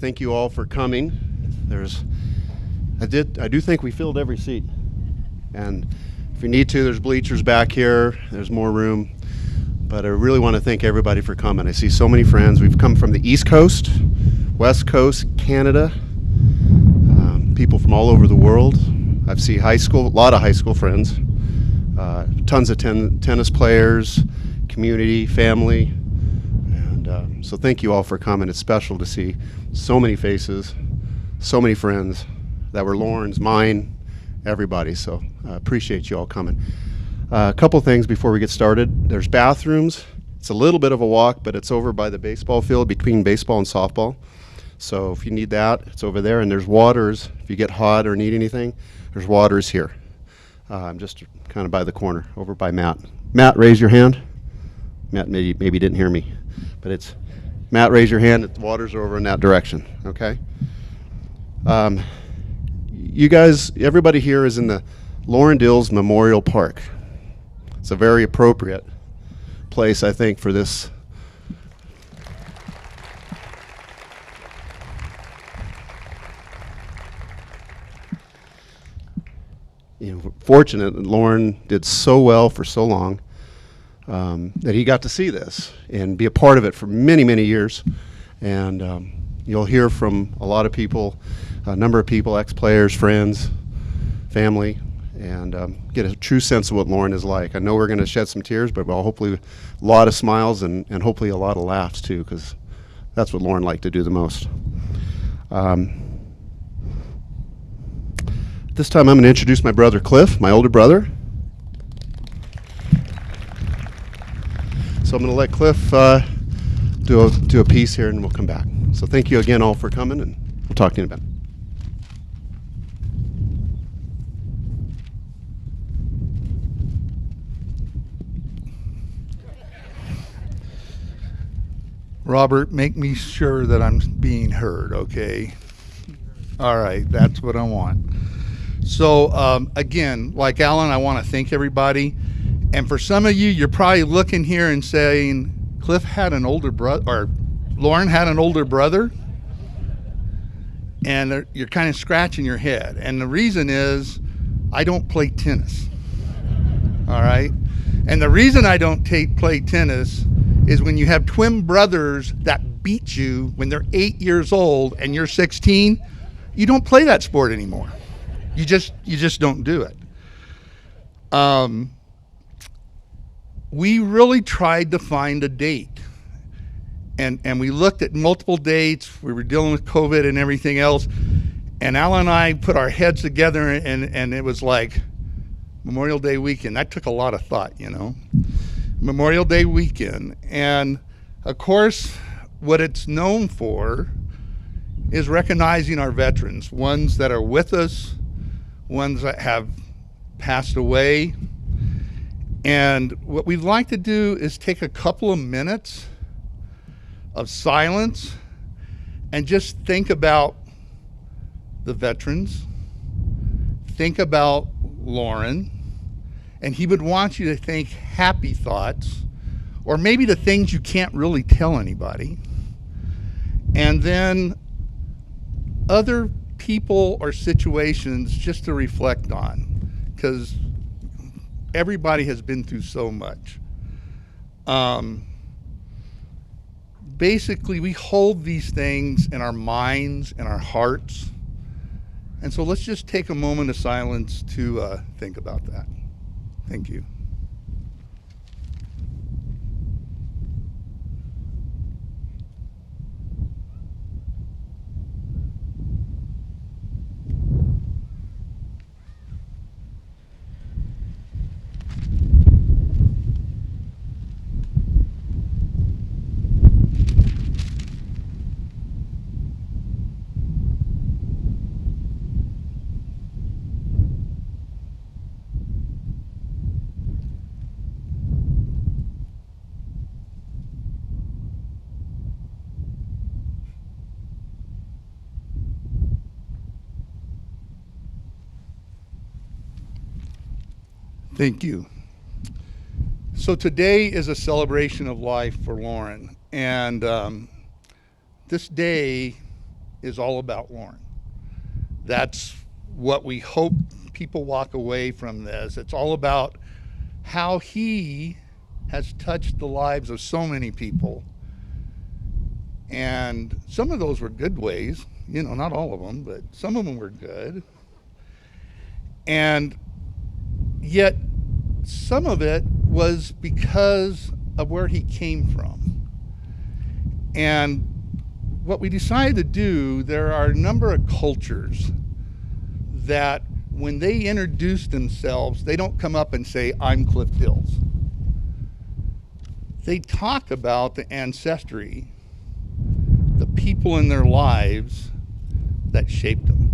Thank you all for coming. I do think we filled every seat. And if you need to, there's bleachers back here. There's more room. But I really want to thank everybody for coming. I see so many friends. We've come from the East Coast, West Coast, Canada, people from all over the world. I've seen a lot of high school friends, tons of tennis players, community, family. And so thank you all for coming. It's special to see so many faces, so many friends that were Loren's, mine, everybody. So I appreciate you all coming. A couple things before we get started. There's bathrooms. It's a little bit of a walk, but it's over by the baseball field between baseball and softball. So if you need that, it's over there. And there's waters. If you get hot or need anything, there's waters here. I'm just kind of by the corner, over by Matt. Matt, raise your hand. Matt maybe didn't hear me, but it's Matt, raise your hand. The waters are over in that direction, okay? You guys, everybody here is in the Loren Dils Memorial Park. It's a very appropriate place, I think, for this. Fortunate that Loren did so well for so long that he got to see this and be a part of it for many, many years. And you'll hear from a lot of people, a number of people, ex-players, friends, family, and get a true sense of what Loren is like. I know we're going to shed some tears, but hopefully a lot of smiles and hopefully a lot of laughs too, because that's what Loren liked to do the most. This time I'm going to introduce my brother Cliff, my older brother. So I'm going to let Cliff do a piece here and we'll come back. So thank you again all for coming, and we'll talk to you in a bit. Robert, make me sure that I'm being heard, okay? All right, that's what I want. So again, like Alan, I want to thank everybody. And for some of you, you're probably looking here and saying, Cliff had an older brother, or Loren had an older brother, and you're kind of scratching your head. And the reason is I don't play tennis, all right? And the reason I don't play tennis is when you have twin brothers that beat you when they're 8 years old and you're 16, you don't play that sport anymore. You just don't do it. We really tried to find a date. And we looked at multiple dates. We were dealing with COVID and everything else. And Alan and I put our heads together, and it was like Memorial Day weekend. That took a lot of thought, you know. Memorial Day weekend. And of course, what it's known for is recognizing our veterans, ones that are with us, ones that have passed away. And what we'd like to do is take a couple of minutes of silence and just think about the veterans, think about Loren, and he would want you to think happy thoughts, or maybe the things you can't really tell anybody, and then other people or situations just to reflect on, because everybody has been through so much. Basically, we hold these things in our minds and our hearts. And so let's just take a moment of silence to think about that. Thank you. Thank you. So today is a celebration of life for Loren, and this day is all about Loren. That's what we hope people walk away from this. It's all about how he has touched the lives of so many people, and some of those were good ways, not all of them, but some of them were good. And yet some of it was because of where he came from. And what we decided to do, there are a number of cultures that when they introduce themselves, they don't come up and say, "I'm Cliff Dils." They talk about the ancestry, the people in their lives that shaped them.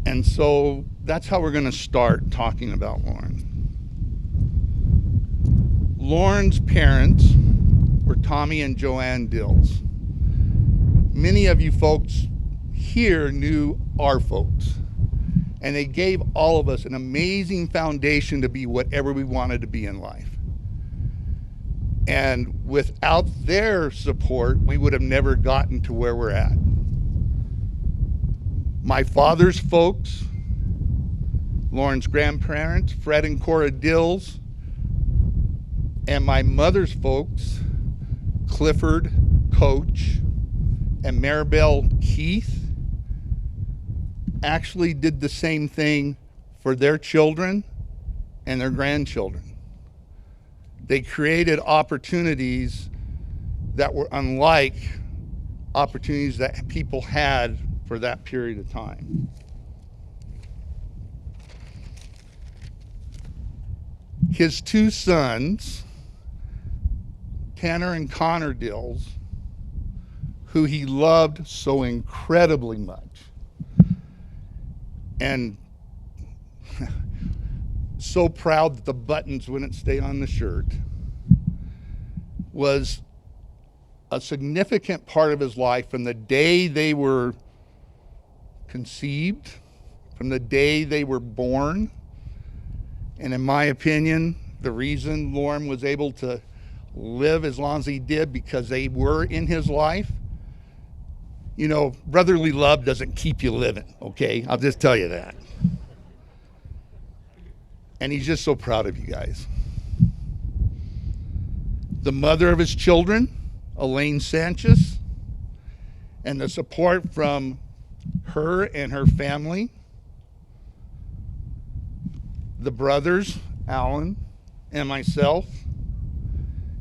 And so that's how we're going to start talking about Loren. Loren's parents were Tommy and Joanne Dils. Many of you folks here knew our folks, and they gave all of us an amazing foundation to be whatever we wanted to be in life. And without their support, we would have never gotten to where we're at. My father's folks, Loren's grandparents, Fred and Cora Dils, and my mother's folks, Clifford, Coach, and Maribel Keith, actually did the same thing for their children and their grandchildren. They created opportunities that were unlike opportunities that people had for that period of time. His two sons, Tanner and Connor Dils, who he loved so incredibly much, and so proud that the buttons wouldn't stay on the shirt, was a significant part of his life from the day they were conceived, from the day they were born. And in my opinion, the reason Loren was able to live as long as he did, because they were in his life. Brotherly love doesn't keep you living, okay? I'll just tell you that. And he's just so proud of you guys. The mother of his children, Elaine Sanchez, and the support from her and her family. The brothers, Alan and myself,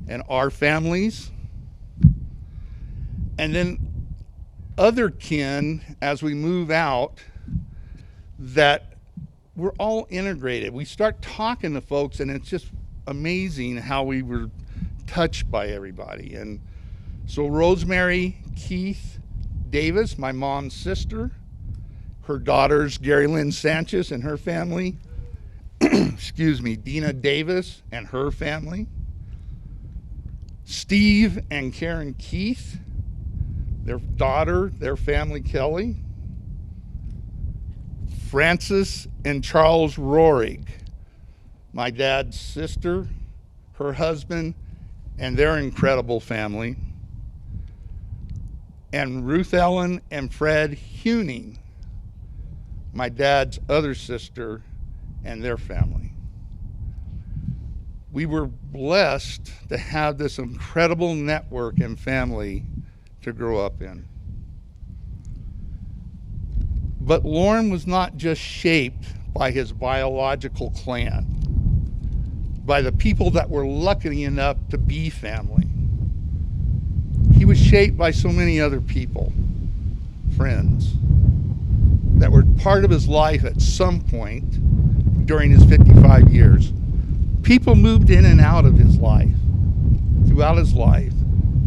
and our families. And then other kin as we move out, that we're all integrated. We start talking to folks, and it's just amazing how we were touched by everybody. And so Rosemary Keith Davis, my mom's sister, her daughters Gary Lynn Sanchez and her family, Dina Davis and her family, Steve and Karen Keith, their daughter, their family Kelly. Francis and Charles Rohrig, my dad's sister, her husband, and their incredible family. And Ruth Ellen and Fred Huning, my dad's other sister, and their family. We were blessed to have this incredible network and family to grow up in. But Loren was not just shaped by his biological clan, by the people that were lucky enough to be family. He was shaped by so many other people, friends, that were part of his life at some point during his 55 years. People moved in and out of his life, throughout his life,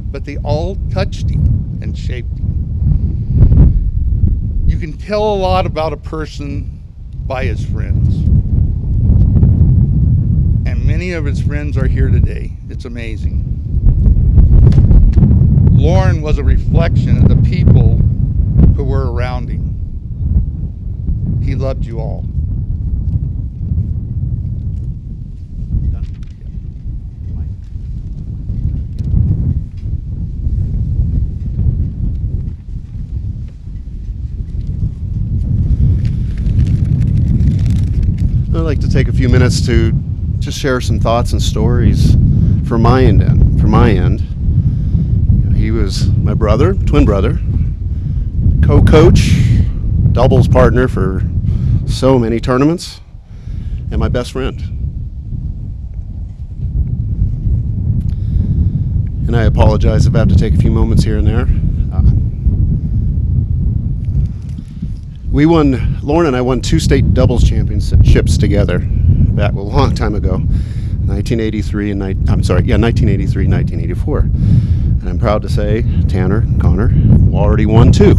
but they all touched him and shaped him. You can tell a lot about a person by his friends. And many of his friends are here today. It's amazing. Loren was a reflection of the people who were around him. He loved you all. I'd like to take a few minutes to just share some thoughts and stories from my end. He was my brother, twin brother, co-coach, doubles partner for so many tournaments, and my best friend. And I apologize if I have to take a few moments here and there. Loren and I won 2 state doubles championships together back a long time ago, 1983 and 1984. And I'm proud to say Tanner and Connor already won 2.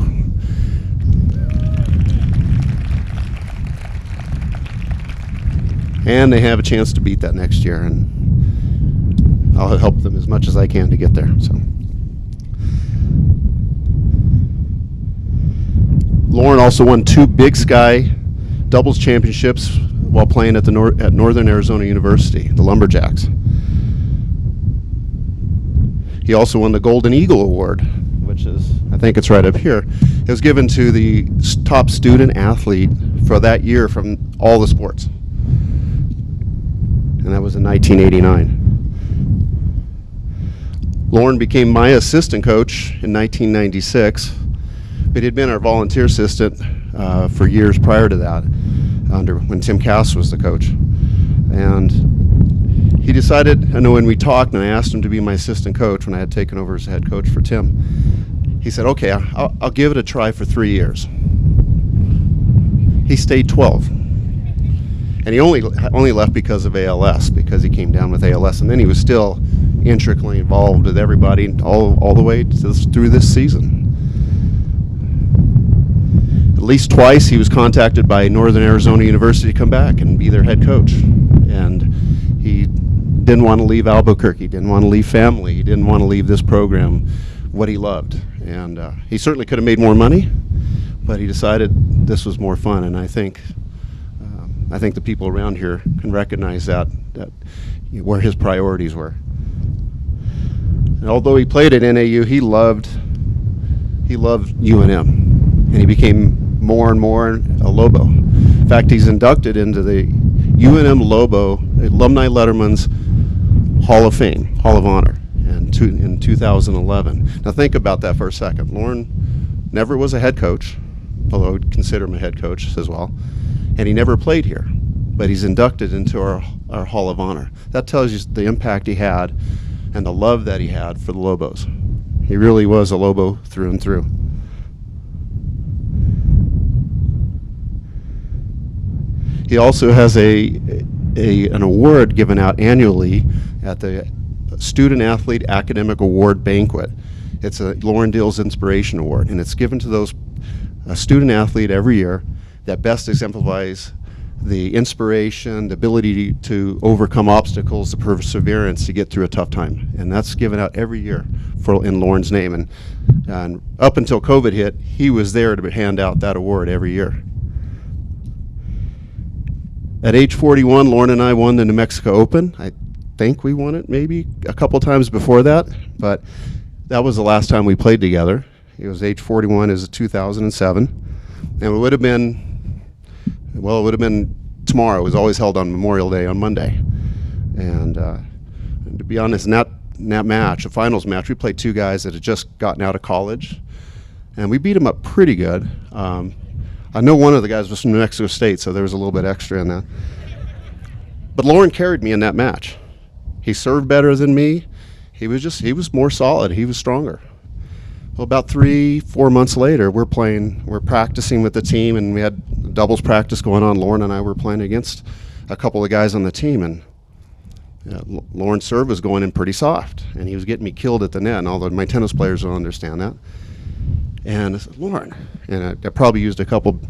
And they have a chance to beat that next year, and I'll help them as much as I can to get there. So, Loren also won 2 Big Sky doubles championships while playing at Northern Arizona University, the Lumberjacks. He also won the Golden Eagle Award, which is, I think it's right up here. It was given to the top student athlete for that year from all the sports. And that was in 1989. Loren became my assistant coach in 1996, but he'd been our volunteer assistant for years prior to that, when Tim Cass was the coach. And he decided, I know when we talked and I asked him to be my assistant coach when I had taken over as head coach for Tim, he said, okay, I'll give it a try for 3 years. He stayed 12. And he only left because of ALS, because he came down with ALS, and then he was still intricately involved with everybody all the way through this season. At least twice he was contacted by Northern Arizona University to come back and be their head coach. And he didn't want to leave Albuquerque, didn't want to leave family, he didn't want to leave this program, what he loved. And he certainly could have made more money, but he decided this was more fun, and I think the people around here can recognize that where his priorities were. And although he played at NAU, he loved UNM, and he became more and more a Lobo. In fact, he's inducted into the UNM Lobo Alumni Letterman's Hall of Fame, Hall of Honor, in 2011. Now think about that for a second. Loren never was a head coach, although I would consider him a head coach as well. And he never played here, but he's inducted into our Hall of Honor. That tells you the impact he had and the love that he had for the Lobos. He really was a Lobo through and through. He also has an award given out annually at the Student Athlete Academic Award Banquet. It's a Loren Dils Inspiration Award, and it's given to those student athlete every year that best exemplifies the inspiration, the ability to overcome obstacles, the perseverance to get through a tough time. And that's given out every year in Loren's name. And up until COVID hit, he was there to hand out that award every year. At age 41, Loren and I won the New Mexico Open. I think we won it maybe a couple times before that, but that was the last time we played together. It was age 41, it was 2007. And it would have been tomorrow. It was always held on Memorial Day on Monday. And to be honest, in that match, a finals match, we played two guys that had just gotten out of college, and we beat them up pretty good. I know one of the guys was from New Mexico State, so there was a little bit extra in that. But Loren carried me in that match. He served better than me. He was more solid. He was stronger. Well, about 3-4 months later, we're practicing with the team, and we had doubles practice going on. Loren and I were playing against a couple of guys on the team, and Loren's serve was going in pretty soft, and he was getting me killed at the net, and although my tennis players don't understand that. And I said, Loren, and I probably used a couple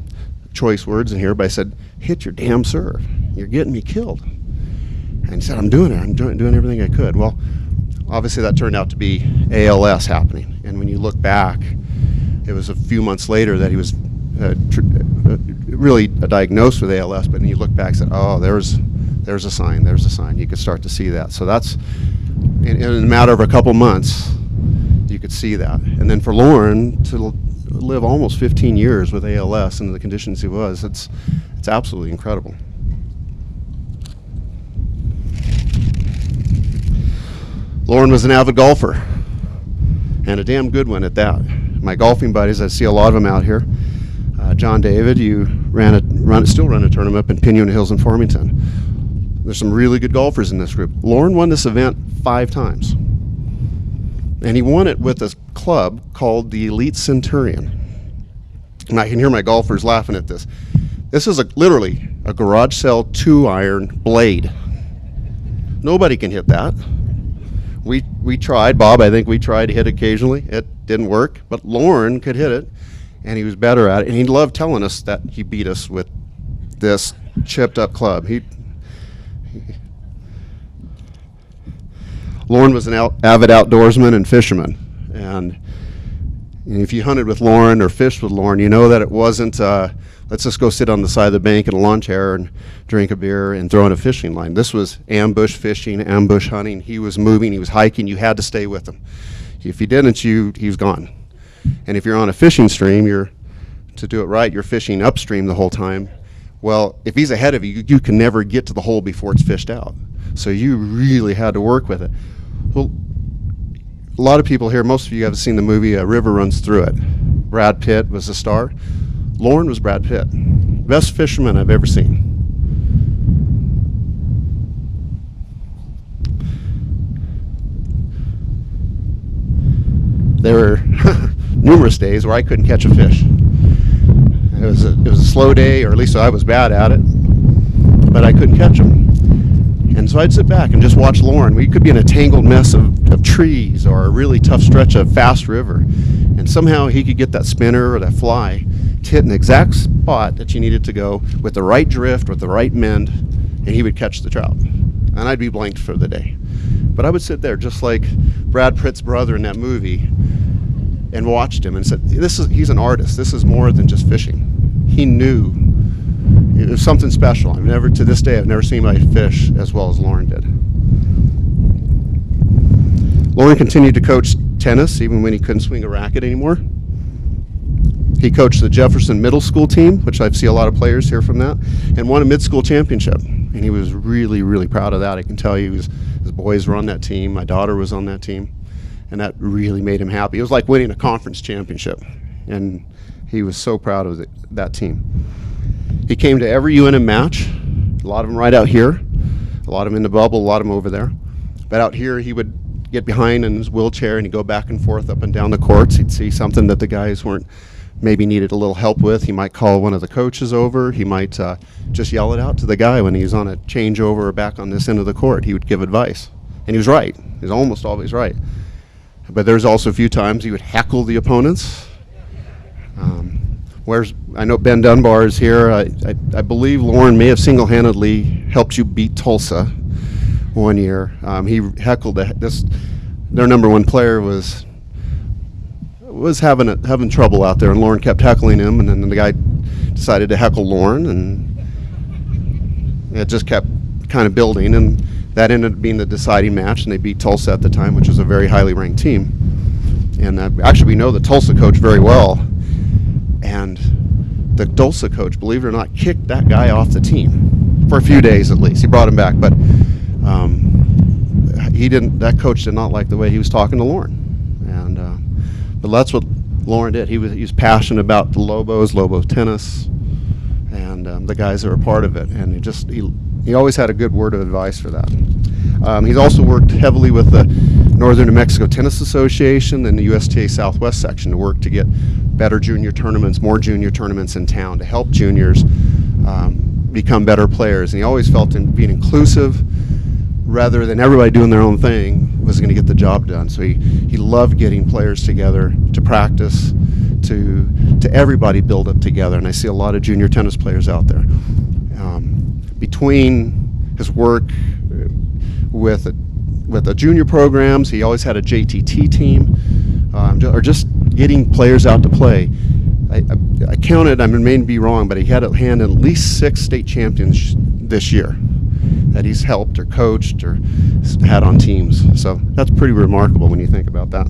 choice words in here, but I said, hit your damn serve. You're getting me killed. And he said, I'm doing it. I'm doing everything I could. Well, obviously that turned out to be ALS happening. And when you look back, it was a few months later that he was really diagnosed with ALS, but then you look back and said, oh, there's a sign. You could start to see that. So that's, in a matter of a couple months, you could see that. And then for Loren to live almost 15 years with ALS and the conditions he was, it's absolutely incredible. Loren was an avid golfer, and a damn good one at that. My golfing buddies, I see a lot of them out here. John David, you still run a tournament up in Pinon Hills in Farmington. There's some really good golfers in this group. Loren won this event 5 times. And he won it with a club called the Elite Centurion. And I can hear my golfers laughing at this. This is literally a garage sale 2-iron blade. Nobody can hit that. We tried, Bob, I think we tried to hit occasionally. It didn't work, but Loren could hit it, and he was better at it. And he loved telling us that he beat us with this chipped up club. Loren was an avid outdoorsman and fisherman, and if you hunted with Loren or fished with Loren, you know that it wasn't let's just go sit on the side of the bank in a lawn chair and drink a beer and throw in a fishing line. This was ambush fishing, ambush hunting. He was moving, he was hiking. You had to stay with him. If you didn't, he was gone. And if you're on a fishing stream, to do it right, you're fishing upstream the whole time. Well, if he's ahead of you, you can never get to the hole before it's fished out. So you really had to work with it. Well, a lot of people here, most of you have seen the movie A River Runs Through It. Brad Pitt was the star. Loren was Brad Pitt. Best fisherman I've ever seen. There were numerous days where I couldn't catch a fish. It was a slow day, or at least I was bad at it, but I couldn't catch them. And so I'd sit back and just watch Loren. We could be in a tangled mess of trees or a really tough stretch of fast river, and somehow he could get that spinner or that fly to hit an exact spot that you needed to go with the right drift, with the right mend, and he would catch the trout. And I'd be blanked for the day. But I would sit there just like Brad Pitt's brother in that movie and watched him and said, he's an artist. This is more than just fishing. He knew it was something special. To this day, I've never seen anybody fish as well as Loren did. Loren continued to coach tennis even when he couldn't swing a racket anymore. He coached the Jefferson Middle School team, which I see a lot of players here from that, and won a mid-school championship. And he was really, really proud of that. I can tell you, his boys were on that team. My daughter was on that team, and that really made him happy. It was like winning a conference championship, and he was so proud of that team. He came to every UNM match, a lot of them right out here, a lot of them in the bubble, a lot of them over there. But out here, he would get behind in his wheelchair and he'd go back and forth up and down the courts. He'd see something that the guys maybe needed a little help with. He might call one of the coaches over. He might just yell it out to the guy when he was on a changeover or back on this end of the court. He would give advice. And he was right. He was almost always right. But there's also a few times he would heckle the opponents. I know Ben Dunbar is here. I believe Loren may have single-handedly helped you beat Tulsa one year. He heckled their number one player was having trouble out there, and Loren kept heckling him, and then the guy decided to heckle Loren, and it just kept kind of building, and that ended up being the deciding match, and they beat Tulsa at the time, which was a very highly ranked team. And actually, we know the Tulsa coach very well, and the Tulsa coach, believe it or not, kicked that guy off the team for a few days at least. He brought him back, but that coach did not like the way he was talking to Loren, and but that's what Loren did. He was passionate about the Lobos tennis, and the guys that were part of it, and he always had a good word of advice for that. He's also worked heavily with the Northern New Mexico Tennis Association and the USTA Southwest section to work to get better junior tournaments, more junior tournaments in town to help juniors become better players. And he always felt in being inclusive rather than everybody doing their own thing was going to get the job done. So he loved getting players together to practice, to everybody build up together. And I see a lot of junior tennis players out there. Between his work with the junior programs, he always had a JTT team, or just getting players out to play. I counted, I may be wrong, but he had at hand at least 6 state champions this year that he's helped or coached or had on teams. So that's pretty remarkable when you think about that.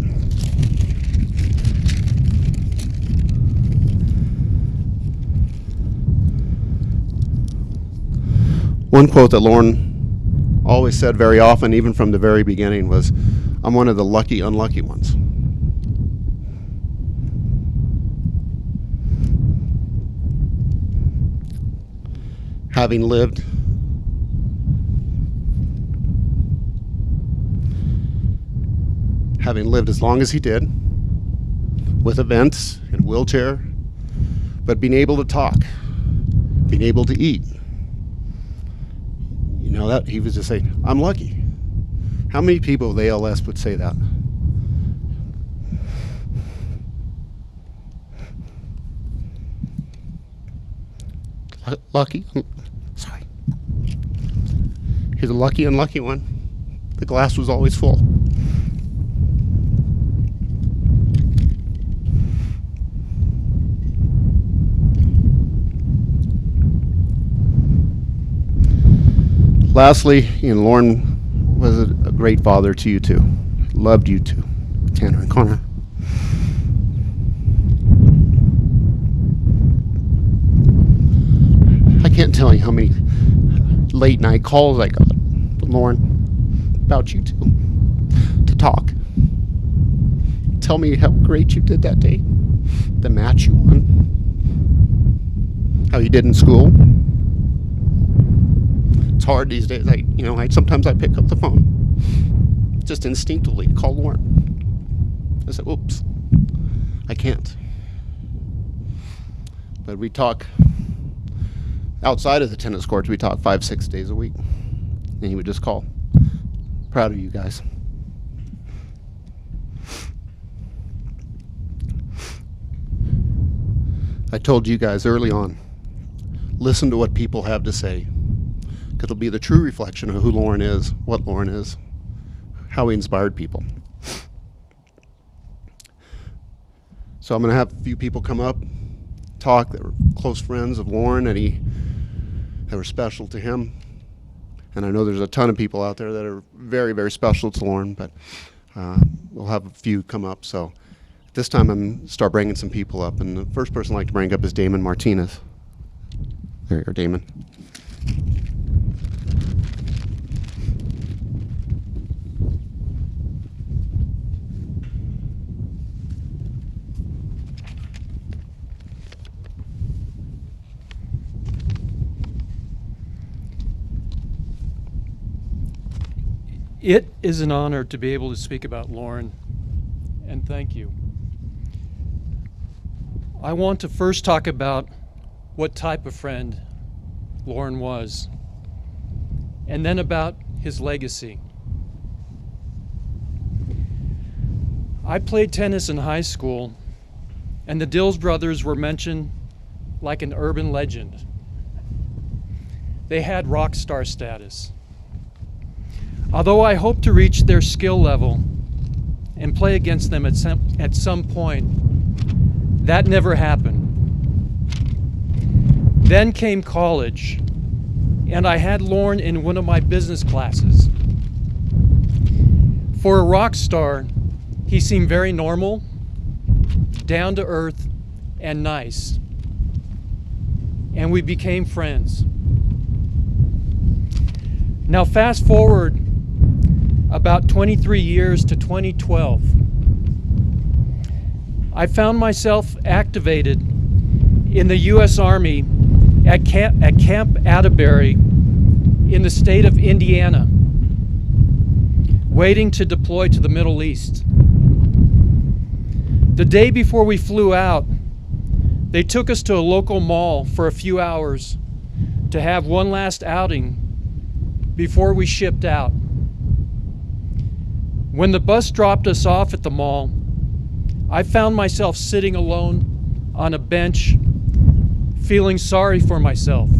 One quote that Loren always said very often, even from the very beginning, was, "I'm one of the lucky, unlucky ones." Having lived as long as he did, with events and wheelchair, but being able to talk, being able to eat. You know, that he was just saying, "I'm lucky." How many people with ALS would say that? Lucky? Sorry. He's a lucky, unlucky one. The glass was always full. Lastly, Loren was a great father to you too. Loved you too, Tanner and Connor. I can't tell you how many late night calls I got from Loren about you two to talk. Tell me how great you did that day, the match you won, how you did in school. It's hard these days. Sometimes I pick up the phone just instinctively to call Loren. I said, "Oops, I can't." But we talk outside of the tennis courts. We talk 5-6 days a week, and he would just call. Proud of you guys. I told you guys early on, listen to what people have to say, because it'll be the true reflection of who Loren is, what Loren is, how he inspired people. So I'm going to have a few people come up, talk, that were close friends of Loren, that were special to him. And I know there's a ton of people out there that are very, very special to Loren, but we'll have a few come up. So this time I'm going to start bringing some people up. And the first person I'd like to bring up is Damon Martinez. There you are, Damon. It is an honor to be able to speak about Loren, and thank you. I want to first talk about what type of friend Loren was, and then about his legacy. I played tennis in high school, and the Dils brothers were mentioned like an urban legend. They had rock star status. Although I hoped to reach their skill level and play against them at some point, that never happened. Then came college, and I had Loren in one of my business classes. For a rock star, he seemed very normal, down to earth, and nice. And we became friends. Now fast forward about 23 years to 2012. I found myself activated in the U.S. Army at Camp Atterbury in the state of Indiana, waiting to deploy to the Middle East. The day before we flew out, they took us to a local mall for a few hours to have one last outing before we shipped out. When the bus dropped us off at the mall, I found myself sitting alone on a bench, feeling sorry for myself.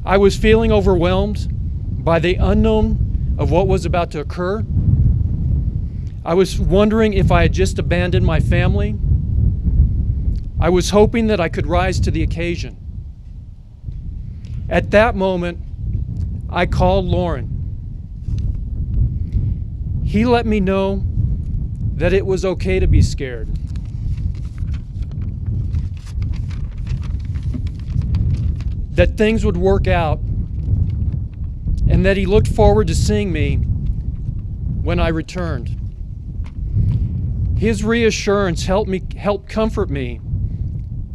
I was feeling overwhelmed by the unknown of what was about to occur. I was wondering if I had just abandoned my family. I was hoping that I could rise to the occasion. At that moment, I called Loren. He let me know that it was okay to be scared. That things would work out, and that he looked forward to seeing me when I returned. His reassurance helped comfort me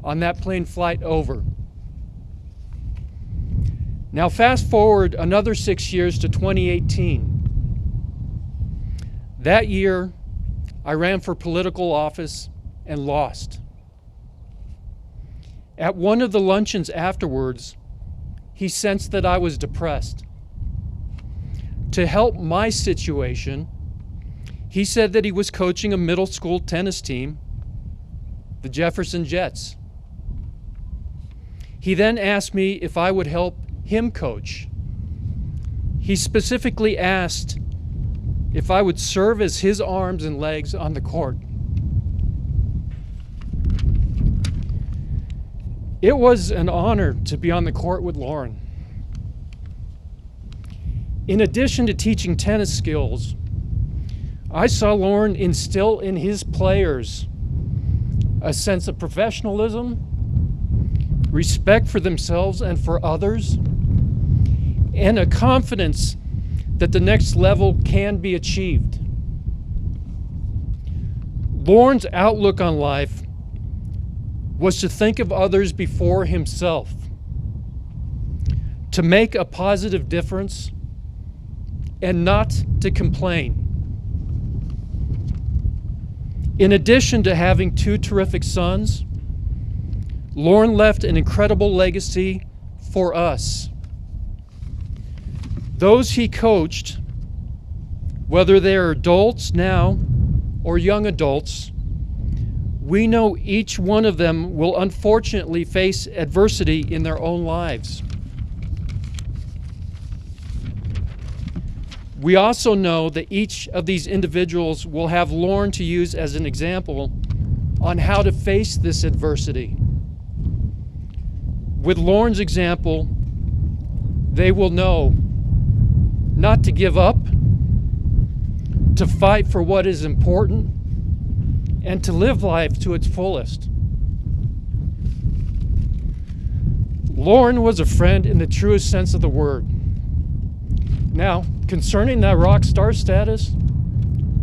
on that plane flight over. Now fast forward another 6 years to 2018. That year, I ran for political office and lost. At one of the luncheons afterwards, he sensed that I was depressed. To help my situation, he said that he was coaching a middle school tennis team, the Jefferson Jets. He then asked me if I would help him coach. He specifically asked if I would serve as his arms and legs on the court. It was an honor to be on the court with Loren. In addition to teaching tennis skills, I saw Loren instill in his players a sense of professionalism, respect for themselves and for others, and a confidence that the next level can be achieved. Loren's outlook on life was to think of others before himself, to make a positive difference, and not to complain. In addition to having two terrific sons, Loren left an incredible legacy for us. Those he coached, whether they're adults now or young adults, we know each one of them will unfortunately face adversity in their own lives. We also know that each of these individuals will have Loren to use as an example on how to face this adversity. With Loren's example, they will know not to give up, to fight for what is important, and to live life to its fullest. Loren was a friend in the truest sense of the word. Now, concerning that rock star status,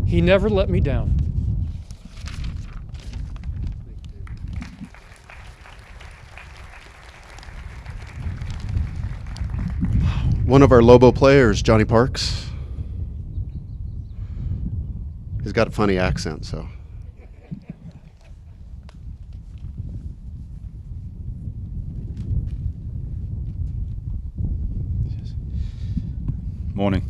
he never let me down. One of our Lobo players, Johnny Parks. He's got a funny accent, so. Morning.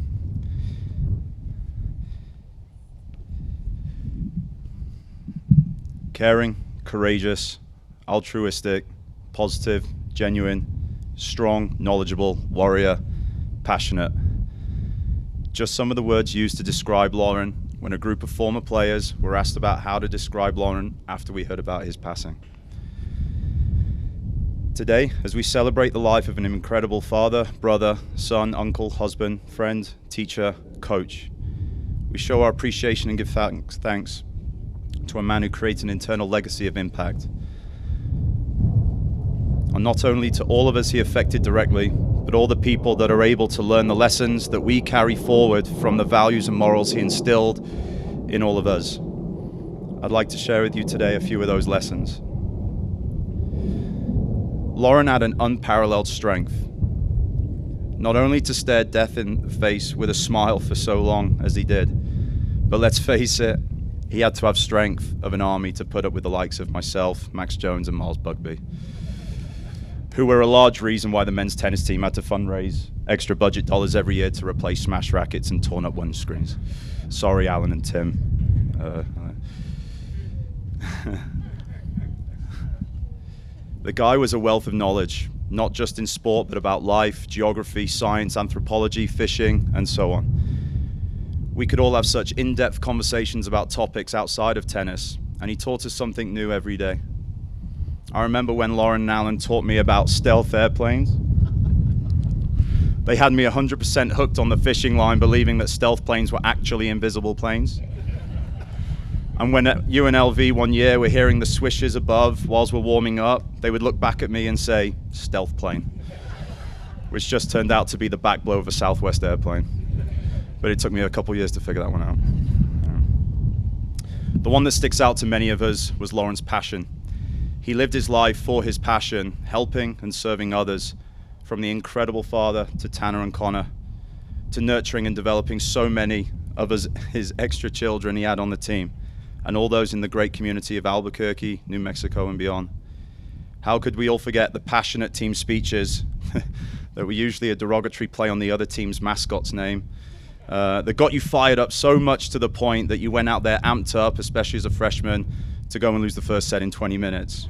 Caring, courageous, altruistic, positive, genuine, strong, knowledgeable, warrior, passionate. Just some of the words used to describe Loren when a group of former players were asked about how to describe Loren after we heard about his passing. Today, as we celebrate the life of an incredible father, brother, son, uncle, husband, friend, teacher, coach, we show our appreciation and give thanks to a man who creates an eternal legacy of impact. And not only to all of us he affected directly, but all the people that are able to learn the lessons that we carry forward from the values and morals he instilled in all of us. I'd like to share with you today a few of those lessons. Loren had an unparalleled strength, not only to stare death in the face with a smile for so long as he did, but let's face it, he had to have strength of an army to put up with the likes of myself, Max Jones, and Miles Bugby, who were a large reason why the men's tennis team had to fundraise extra budget dollars every year to replace smashed rackets and torn up windscreens. Sorry, Alan and Tim. The guy was a wealth of knowledge, not just in sport, but about life, geography, science, anthropology, fishing, and so on. We could all have such in-depth conversations about topics outside of tennis, and he taught us something new every day. I remember when Loren and Alan taught me about stealth airplanes. They had me 100% hooked on the fishing line, believing that stealth planes were actually invisible planes. And when at UNLV one year we're hearing the swishes above whilst we're warming up, they would look back at me and say, stealth plane, which just turned out to be the back blow of a Southwest airplane. But it took me a couple years to figure that one out. The one that sticks out to many of us was Loren's passion. He lived his life for his passion, helping and serving others, from the incredible father to Tanner and Connor, to nurturing and developing so many of his extra children he had on the team, and all those in the great community of Albuquerque, New Mexico, and beyond. How could we all forget the passionate team speeches that were usually a derogatory play on the other team's mascot's name, that got you fired up so much to the point that you went out there amped up, especially as a freshman, to go and lose the first set in 20 minutes.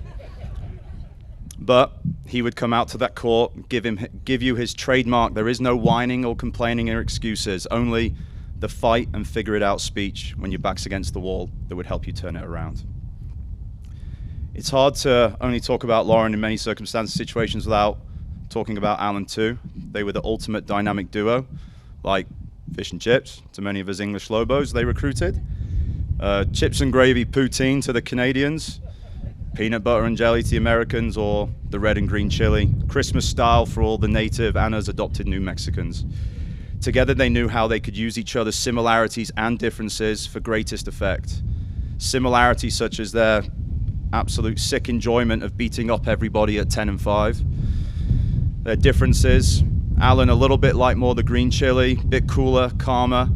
But he would come out to that court, give you his trademark, there is no whining or complaining or excuses, only the fight and figure it out speech when your back's against the wall that would help you turn it around. It's hard to only talk about Loren in many circumstances, situations without talking about Alan too. They were the ultimate dynamic duo, like fish and chips to many of us English Lobos they recruited. Chips and gravy poutine to the Canadians, peanut butter and jelly to the Americans, or the red and green chili, Christmas style for all the native and as adopted New Mexicans. Together they knew how they could use each other's similarities and differences for greatest effect. Similarities such as their absolute sick enjoyment of beating up everybody at 10 and 5. Their differences, Alan a little bit like more the green chili, bit cooler, calmer,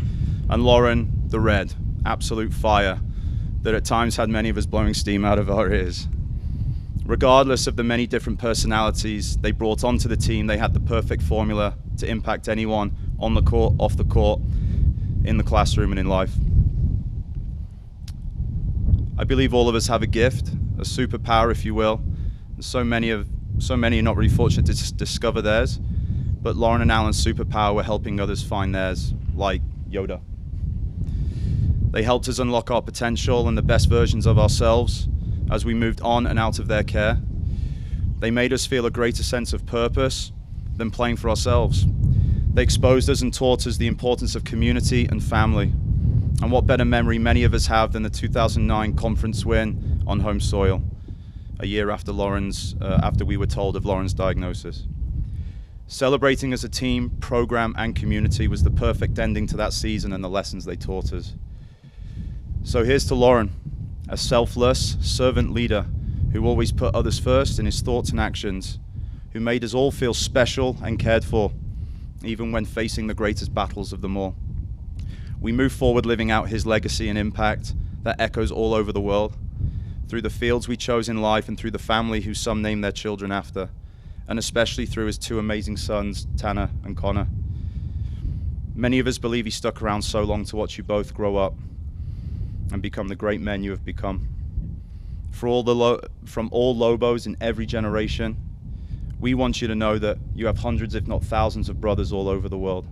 and Loren the red, absolute fire, that at times had many of us blowing steam out of our ears. Regardless of the many different personalities they brought onto the team, they had the perfect formula to impact anyone on the court, off the court, in the classroom, and in life. I believe all of us have a gift, a superpower, if you will. And so many are not really fortunate to discover theirs, but Loren and Alan's superpower were helping others find theirs, like Yoda. They helped us unlock our potential and the best versions of ourselves as we moved on and out of their care. They made us feel a greater sense of purpose than playing for ourselves. They exposed us and taught us the importance of community and family. And what better memory many of us have than the 2009 conference win on home soil, a year after after we were told of Loren's diagnosis. Celebrating as a team, program, and community was the perfect ending to that season and the lessons they taught us. So here's to Loren, a selfless servant leader who always put others first in his thoughts and actions, who made us all feel special and cared for, even when facing the greatest battles of them all. We move forward living out his legacy and impact that echoes all over the world, through the fields we chose in life and through the family who some name their children after, and especially through his two amazing sons, Tanner and Connor. Many of us believe he stuck around so long to watch you both grow up and become the great men you have become. from all Lobos in every generation, we want you to know that you have hundreds, if not thousands, of brothers all over the world.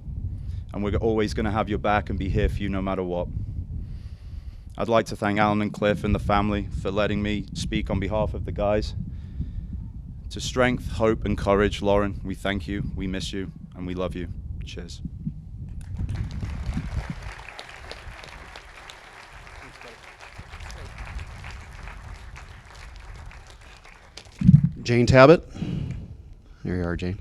And we're always going to have your back and be here for you no matter what. I'd like to thank Alan and Cliff and the family for letting me speak on behalf of the guys. To strength, hope, and courage, Loren, we thank you, we miss you, and we love you. Cheers. Jane Tabbitt. There you are, Jane.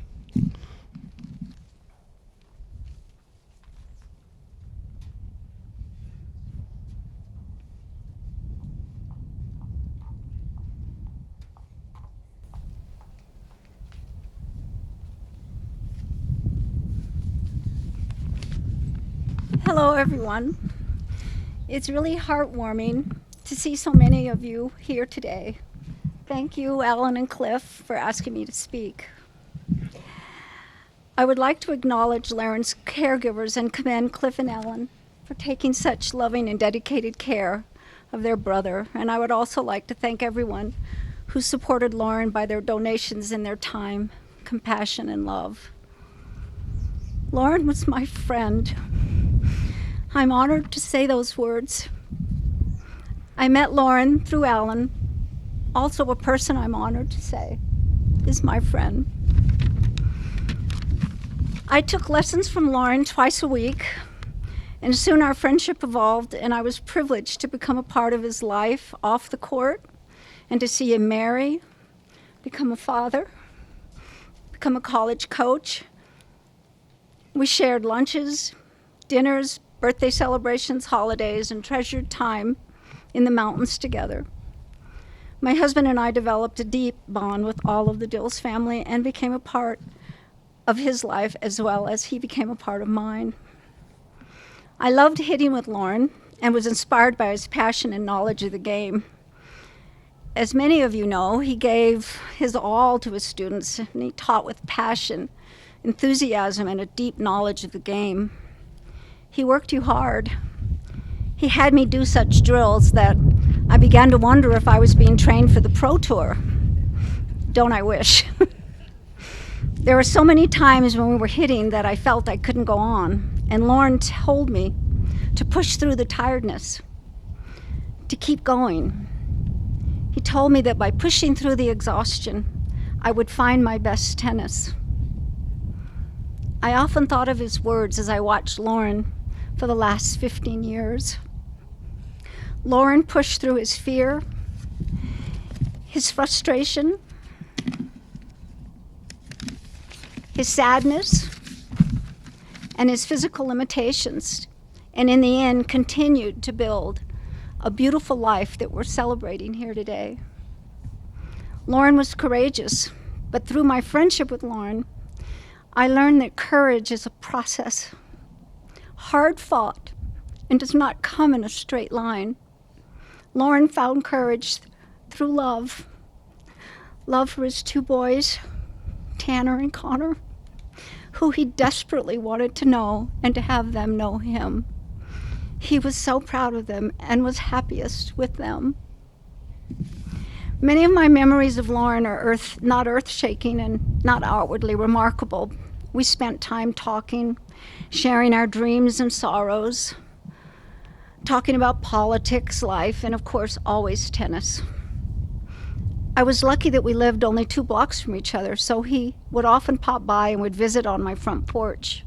Hello, everyone. It's really heartwarming to see so many of you here today. Thank you, Alan and Cliff, for asking me to speak. I would like to acknowledge Loren's caregivers and commend Cliff and Alan for taking such loving and dedicated care of their brother. And I would also like to thank everyone who supported Loren by their donations and their time, compassion, and love. Loren was my friend. I'm honored to say those words. I met Loren through Alan, also a person I'm honored to say is my friend. I took lessons from Loren twice a week, and soon our friendship evolved, and I was privileged to become a part of his life off the court and to see him marry, become a father, become a college coach. We shared lunches, dinners, birthday celebrations, holidays, and treasured time in the mountains together. My husband and I developed a deep bond with all of the Dils family and became a part of his life as well as he became a part of mine. I loved hitting with Loren and was inspired by his passion and knowledge of the game. As many of you know, he gave his all to his students, and he taught with passion, enthusiasm, and a deep knowledge of the game. He worked too hard. He had me do such drills that I began to wonder if I was being trained for the Pro Tour. Don't I wish? There were so many times when we were hitting that I felt I couldn't go on, and Loren told me to push through the tiredness, to keep going. He told me that by pushing through the exhaustion, I would find my best tennis. I often thought of his words as I watched Loren for the last 15 years. Loren pushed through his fear, his frustration, his sadness, and his physical limitations, and in the end continued to build a beautiful life that we're celebrating here today. Loren was courageous, but through my friendship with Loren, I learned that courage is a process, hard fought, and does not come in a straight line. Loren found courage through love for his two boys, Tanner and Connor, who he desperately wanted to know and to have them know him. He was so proud of them and was happiest with them. Many of my memories of Loren are not earth-shaking and not outwardly remarkable. We spent time talking, sharing our dreams and sorrows, talking about politics, life, and of course, always tennis. I was lucky that we lived only 2 blocks from each other, so he would often pop by and would visit on my front porch.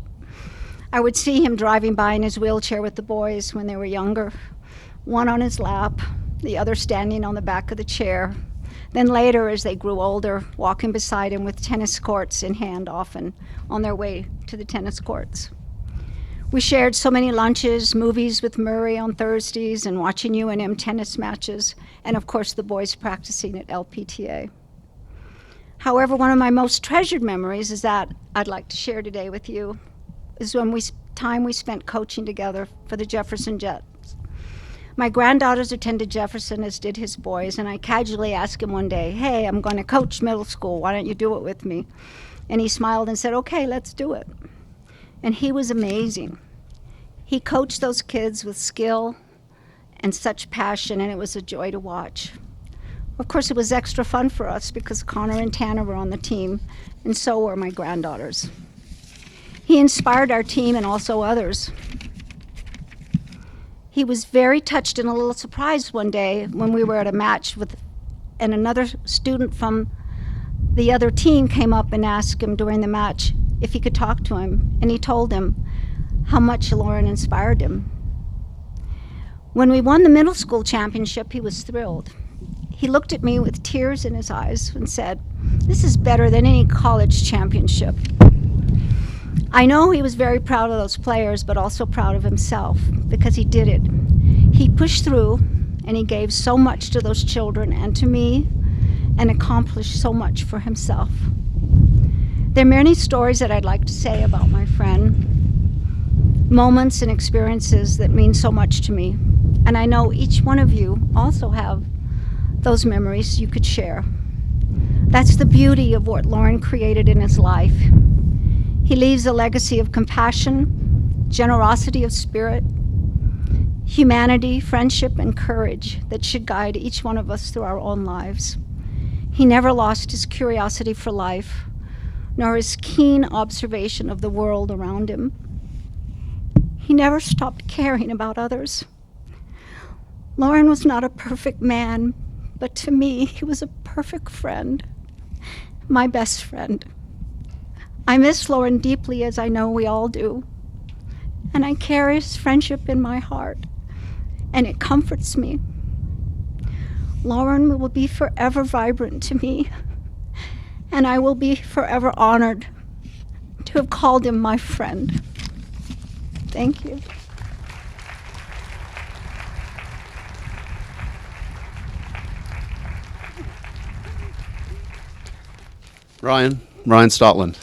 I would see him driving by in his wheelchair with the boys when they were younger, one on his lap, the other standing on the back of the chair. Then later, as they grew older, walking beside him with tennis courts in hand, often on their way to the tennis courts. We shared so many lunches, movies with Murray on Thursdays, and watching UNM tennis matches, and of course the boys practicing at LPTA. However, one of my most treasured memories is that I'd like to share today with you is when time we spent coaching together for the Jefferson Jets. My granddaughters attended Jefferson, as did his boys, and I casually asked him one day, "Hey, I'm going to coach middle school. Why don't you do it with me?" And he smiled and said, "Okay, let's do it." And he was amazing. He coached those kids with skill and such passion, and it was a joy to watch. Of course, it was extra fun for us because Connor and Tanner were on the team, and so were my granddaughters. He inspired our team and also others. He was very touched and a little surprised one day when we were at a match and another student from the other team came up and asked him during the match if he could talk to him, and he told him how much Loren inspired him. When we won the middle school championship, he was thrilled. He looked at me with tears in his eyes and said, "This is better than any college championship." I know he was very proud of those players, but also proud of himself because he did it. He pushed through and he gave so much to those children and to me and accomplished so much for himself. There are many stories that I'd like to say about my friend, moments and experiences that mean so much to me. And I know each one of you also have those memories you could share. That's the beauty of what Loren created in his life. He leaves a legacy of compassion, generosity of spirit, humanity, friendship, and courage that should guide each one of us through our own lives. He never lost his curiosity for life, nor his keen observation of the world around him. He never stopped caring about others. Loren was not a perfect man, but to me, he was a perfect friend, my best friend. I miss Loren deeply, as I know we all do, and I carry his friendship in my heart, and it comforts me. Loren will be forever vibrant to me, and I will be forever honored to have called him my friend. Thank you. Ryan Stotland.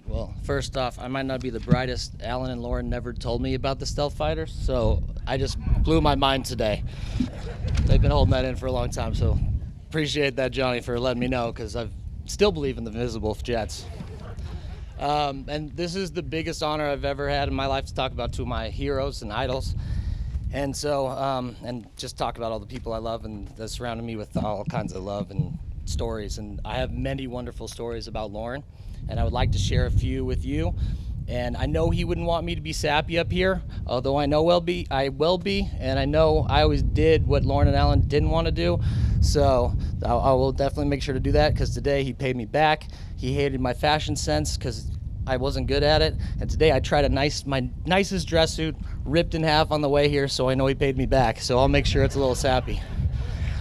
Well, first off, I might not be the brightest. Alan and Loren never told me about the stealth fighters, so I just blew my mind today. They've been holding that in for a long time, so appreciate that, Johnny, for letting me know, because I still believe in the invisible jets. And this is the biggest honor I've ever had in my life to talk about two of my heroes and idols. And so, and just talk about all the people I love and that surrounded me with all kinds of love and stories. And I have many wonderful stories about Loren, and I would like to share a few with you. And I know he wouldn't want me to be sappy up here, although I know I will be, and I know I always did what Loren and Alan didn't want to do. So I will definitely make sure to do that, because today he paid me back. He hated my fashion sense because I wasn't good at it, and today I tried my nicest dress suit, ripped in half on the way here, so I know he paid me back. So I'll make sure it's a little sappy.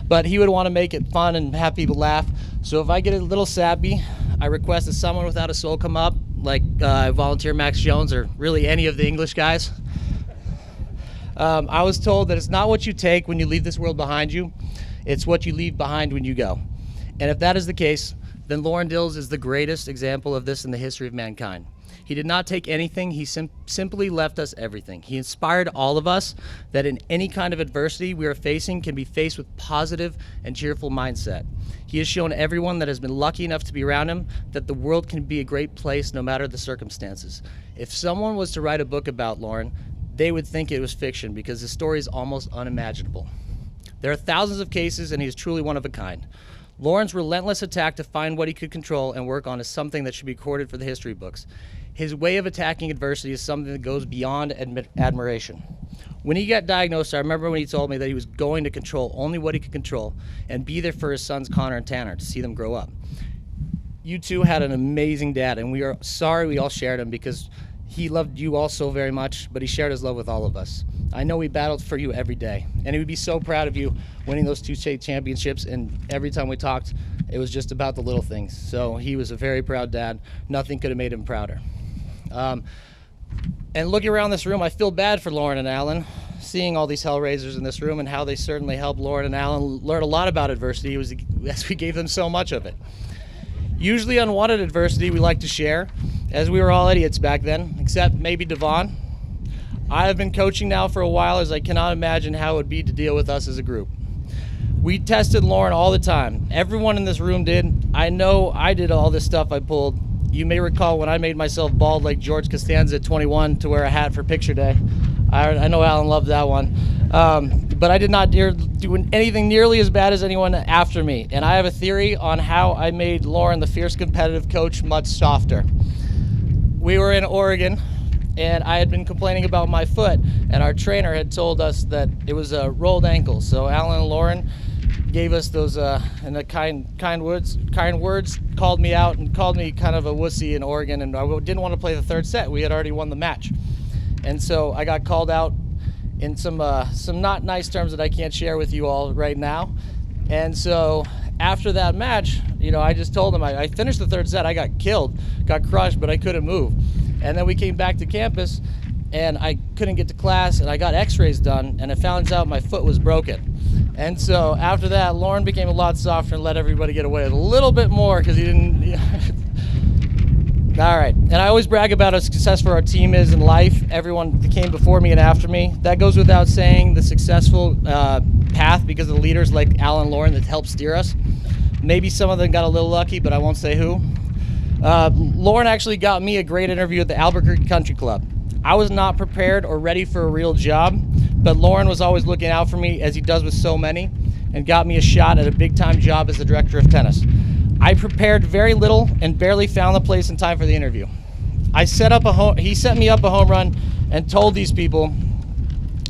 But he would want to make it fun and have people laugh. So if I get a little sappy, I request that someone without a soul come up, like volunteer Max Jones or really any of the English guys. I was told that it's not what you take when you leave this world behind you, it's what you leave behind when you go. And if that is the case, then Loren Dils is the greatest example of this in the history of mankind. He did not take anything, he simply left us everything. He inspired all of us that in any kind of adversity we are facing can be faced with positive and cheerful mindset. He has shown everyone that has been lucky enough to be around him that the world can be a great place no matter the circumstances. If someone was to write a book about Loren, they would think it was fiction because his story is almost unimaginable. There are thousands of cases and he is truly one of a kind. Loren's relentless attack to find what he could control and work on is something that should be recorded for the history books. His way of attacking adversity is something that goes beyond admiration. When he got diagnosed, I remember when he told me that he was going to control only what he could control and be there for his sons Connor and Tanner to see them grow up. You two had an amazing dad, and we are sorry we all shared him because he loved you all so very much, but he shared his love with all of us. I know he battled for you every day, and he would be so proud of you winning those two state championships, and every time we talked, it was just about the little things. So he was a very proud dad. Nothing could have made him prouder. And looking around this room, I feel bad for Loren and Alan, seeing all these Hellraisers in this room and how they certainly helped Loren and Alan learn a lot about adversity as we gave them so much of it. Usually unwanted adversity we like to share, as we were all idiots back then, except maybe Devon. I have been coaching now for a while, as I cannot imagine how it would be to deal with us as a group. We tested Loren all the time. Everyone in this room did. I know I did all this stuff I pulled. You may recall when I made myself bald like George Costanza at 21 to wear a hat for picture day. I know Alan loved that one. But I did not do anything nearly as bad as anyone after me. And I have a theory on how I made Loren, the fierce competitive coach, much softer. We were in Oregon, and I had been complaining about my foot, and our trainer had told us that it was a rolled ankle. So Alan and Loren gave us those and the kind words, called me out and called me kind of a wussy in Oregon, and I didn't want to play the third set. We had already won the match. And so I got called out in some not nice terms that I can't share with you all right now. And so after that match, I just told them I finished the third set. I got killed, got crushed, but I couldn't move. And then we came back to campus, and I couldn't get to class, and I got x-rays done, and it found out my foot was broken. And so after that, Loren became a lot softer and let everybody get away with a little bit more because he didn't. All right, and I always brag about how successful our team is in life. Everyone that came before me and after me. That goes without saying, the successful path because of the leaders like Alan and Loren that helped steer us. Maybe some of them got a little lucky, but I won't say who. Loren actually got me a great interview at the Albuquerque Country Club. I was not prepared or ready for a real job, but Loren was always looking out for me, as he does with so many, and got me a shot at a big-time job as the director of tennis. I prepared very little and barely found the place in time for the interview. He set me up a home run and told these people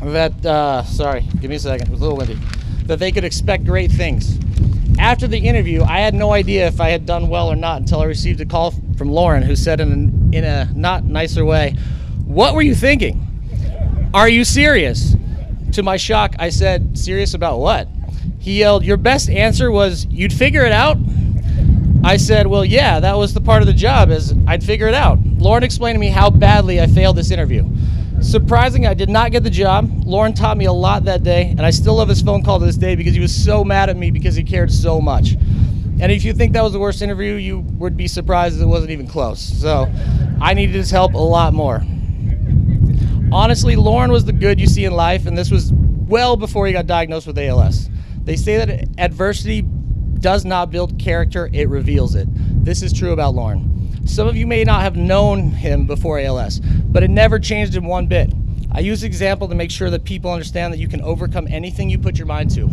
that, sorry, give me a second, it was a little windy, that they could expect great things. After the interview, I had no idea if I had done well or not until I received a call from Loren, who said in a not nicer way, "What were you thinking? Are you serious?" To my shock, I said, "Serious about what?" He yelled, "Your best answer was, you'd figure it out?" I said, "Well, yeah, that was the part of the job, is I'd figure it out." Loren explained to me how badly I failed this interview. Surprisingly, I did not get the job. Loren taught me a lot that day, and I still love his phone call to this day because he was so mad at me because he cared so much. And if you think that was the worst interview, you would be surprised it wasn't even close. So I needed his help a lot more. Honestly, Loren was the good you see in life, and this was well before he got diagnosed with ALS. They say that adversity does not build character, it reveals it. This is true about Loren. Some of you may not have known him before ALS, but it never changed him one bit. I use the example to make sure that people understand that you can overcome anything you put your mind to.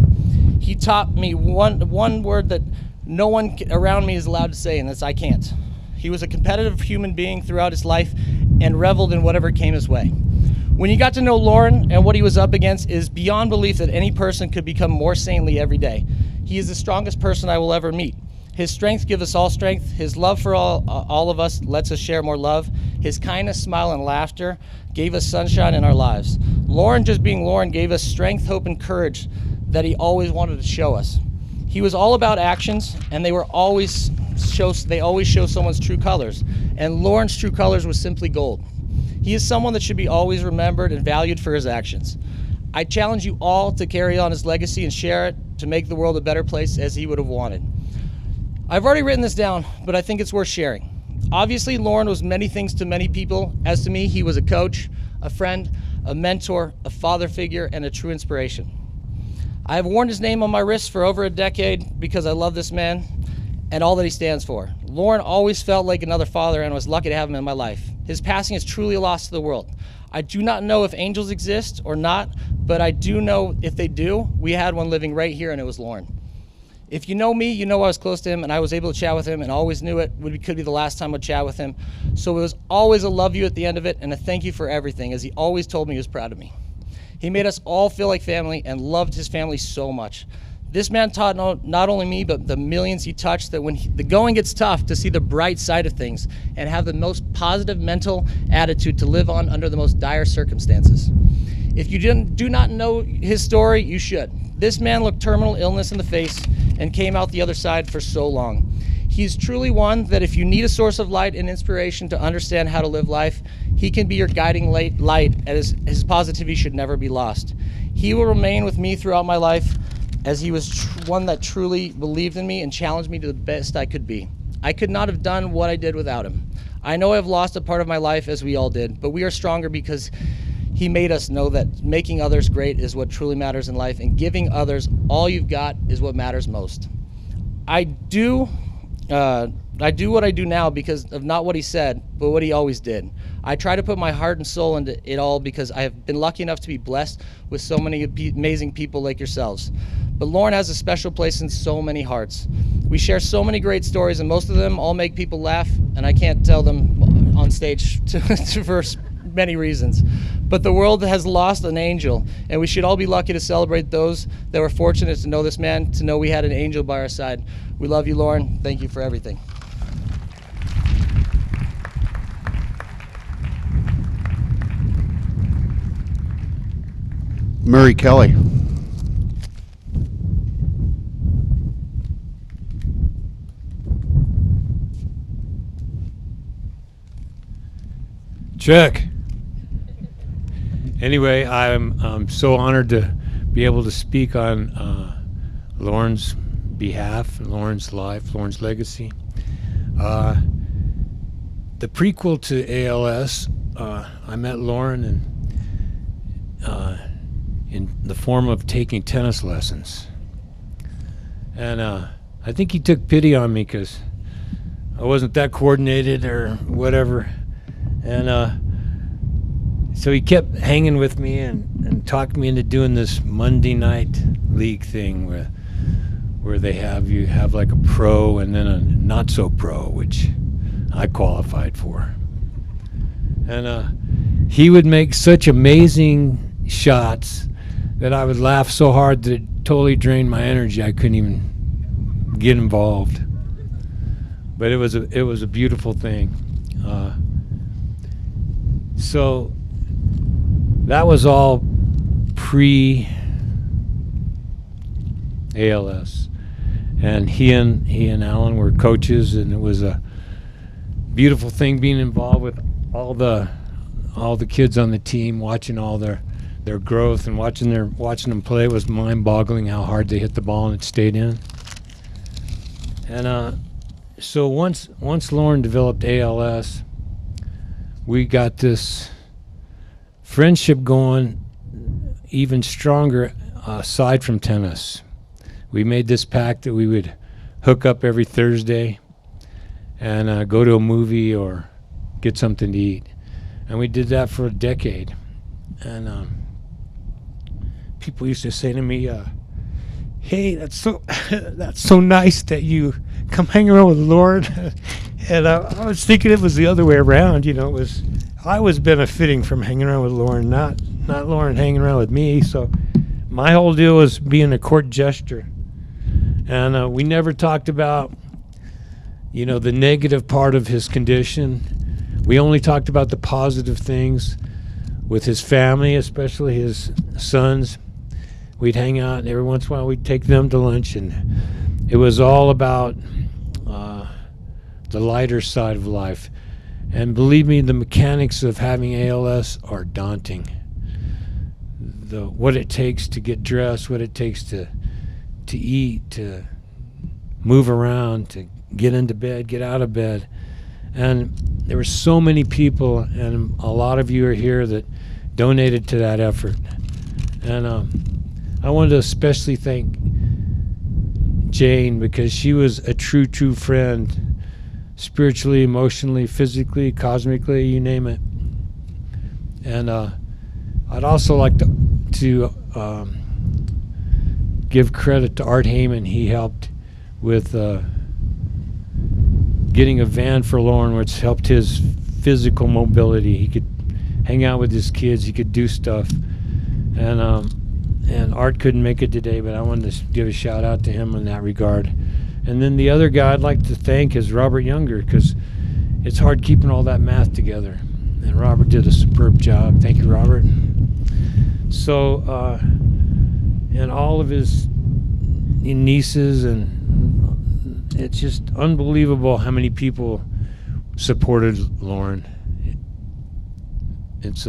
He taught me one word that no one around me is allowed to say, and that's "I can't." He was a competitive human being throughout his life and reveled in whatever came his way. When you got to know Loren and what he was up against, it is beyond belief that any person could become more saintly every day. He is the strongest person I will ever meet. His strength gives us all strength. His love for all of us lets us share more love. His kindness, smile, and laughter gave us sunshine in our lives. Loren, just being Loren, gave us strength, hope, and courage that he always wanted to show us. He was all about actions, and they always show someone's true colors. And Loren's true colors was simply gold. He is someone that should be always remembered and valued for his actions. I challenge you all to carry on his legacy and share it to make the world a better place as he would have wanted. I've already written this down, but I think it's worth sharing. Obviously, Loren was many things to many people. As to me, he was a coach, a friend, a mentor, a father figure, and a true inspiration. I have worn his name on my wrist for over a decade because I love this man and all that he stands for. Loren always felt like another father, and I was lucky to have him in my life. His passing is truly a loss to the world. I do not know if angels exist or not, but I do know if they do, we had one living right here, and it was Loren. If you know me, you know I was close to him, and I was able to chat with him, and always knew it could be the last time I'd chat with him. So it was always a love you at the end of it, and a thank you for everything, as he always told me he was proud of me. He made us all feel like family and loved his family so much. This man taught not only me, but the millions he touched, that when the going gets tough, to see the bright side of things and have the most positive mental attitude to live on under the most dire circumstances. If you do not know his story, you should. This man looked terminal illness in the face and came out the other side for so long. He's truly one that if you need a source of light and inspiration to understand how to live life, he can be your guiding light, and his positivity should never be lost. He will remain with me throughout my life, as he was one that truly believed in me and challenged me to the best I could be. I could not have done what I did without him. I know I've lost a part of my life, as we all did, but we are stronger because he made us know that making others great is what truly matters in life, and giving others all you've got is what matters most. I do I do what I do now because of not what he said, but what he always did. I try to put my heart and soul into it all because I have been lucky enough to be blessed with so many amazing people like yourselves. But Loren has a special place in so many hearts. We share so many great stories, and most of them all make people laugh, and I can't tell them on stage for many reasons. But the world has lost an angel, and we should all be lucky to celebrate those that were fortunate to know this man, to know we had an angel by our side. We love you, Loren. Thank you for everything. Murray Kelly. Check. Anyway, I'm so honored to be able to speak on Loren's behalf, Loren's life, Loren's legacy. The prequel to ALS, I met Loren in the form of taking tennis lessons. And I think he took pity on me because I wasn't that coordinated or whatever. And so he kept hanging with me and talked me into doing this Monday night league thing where you have like a pro and then a not so pro, which I qualified for. And he would make such amazing shots that I would laugh so hard that it totally drained my energy. I couldn't even get involved. But it was a beautiful thing. So that was all pre-ALS, and he and Alan were coaches, and it was a beautiful thing being involved with all the kids on the team, watching all their growth and watching them play. It was mind-boggling how hard they hit the ball and it stayed in. And so once Loren developed ALS, we got this friendship going even stronger aside from tennis. We made this pact that we would hook up every Thursday and go to a movie or get something to eat. And we did that for a decade. And people used to say to me, hey, that's so nice that you come hang around with Loren. And I was thinking it was the other way around. I was benefiting from hanging around with Loren, not Loren hanging around with me. So my whole deal was being a court jester. And we never talked about, the negative part of his condition. We only talked about the positive things with his family, especially his sons. We'd hang out, and every once in a while we'd take them to lunch, and it was all about the lighter side of life. And believe me, the mechanics of having ALS are daunting. What it takes to get dressed, what it takes to eat, to move around, to get into bed, get out of bed. And there were so many people, and a lot of you are here that donated to that effort. And I wanted to especially thank Jane, because she was a true friend, spiritually, emotionally, physically, cosmically, you name it. And I'd also like to give credit to Art Heyman. He helped with getting a van for Loren, which helped his physical mobility. He could hang out with his kids, he could do stuff. And Art couldn't make it today, but I wanted to give a shout out to him in that regard. And then the other guy I'd like to thank is Robert Younger, because it's hard keeping all that math together. And Robert did a superb job. Thank you, Robert. So, and all of his nieces, and it's just unbelievable how many people supported Loren. It's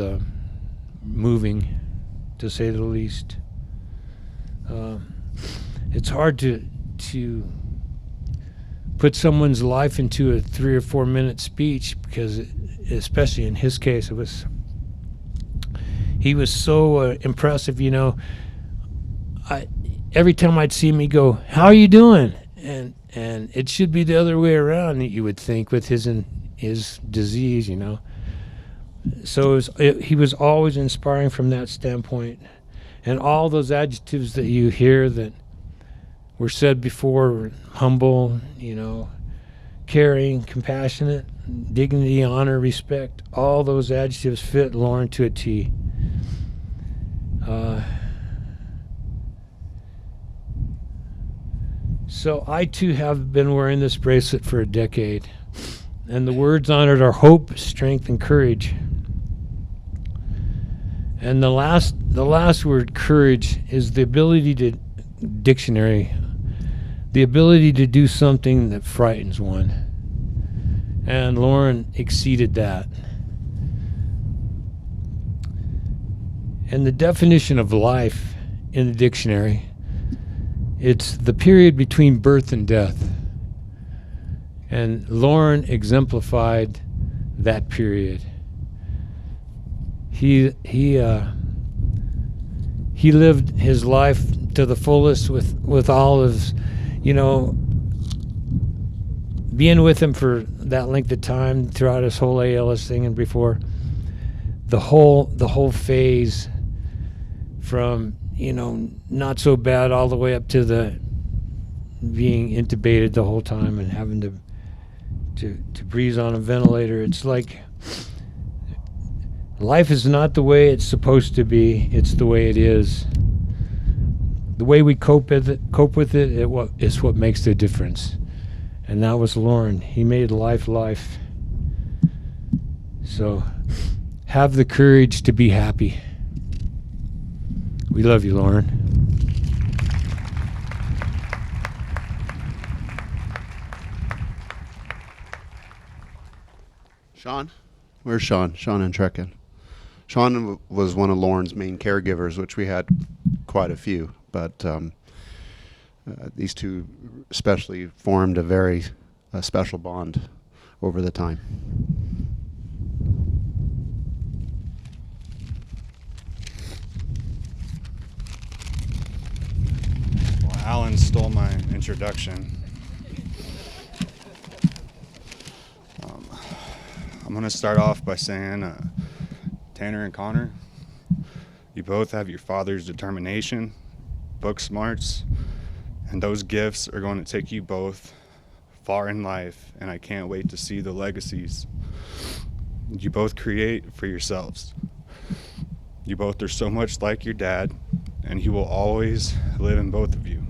moving, to say the least. It's hard to put someone's life into a 3 or 4 minute speech, because especially in his case, he was so impressive. Every time I'd see him, he'd go, "How are you doing?" And And it should be the other way around, you would think, with his disease, you know. So he was always inspiring from that standpoint. And all those adjectives that you hear that were said before, humble, you know, caring, compassionate, dignity, honor, respect, all those adjectives fit Loren to a T. So I too have been wearing this bracelet for a decade, and the words on it are hope, strength, and courage. And the last word, courage, is the ability to the ability to do something that frightens one. And Loren exceeded that. And the definition of life in the dictionary, it's the period between birth and death. And Loren exemplified that period. He lived his life to the fullest with all of, you know, being with him for that length of time throughout his whole ALS thing and before. The whole phase from, you know, not so bad all the way up to the being intubated the whole time and having to breathe on a ventilator. It's like life is not the way it's supposed to be. It's the way it is. The way we cope with it is what makes the difference. And that was Loren. He made life. So have the courage to be happy. We love you, Loren. Sean? Where's Sean? Sean and Trekken. Sean was one of Loren's main caregivers, which we had quite a few, but these two especially formed a very special bond over the time. Well, Alan stole my introduction. I'm going to start off by saying, Tanner and Connor, you both have your father's determination, book smarts, and those gifts are going to take you both far in life, and I can't wait to see the legacies you both create for yourselves. You both are so much like your dad, and he will always live in both of you.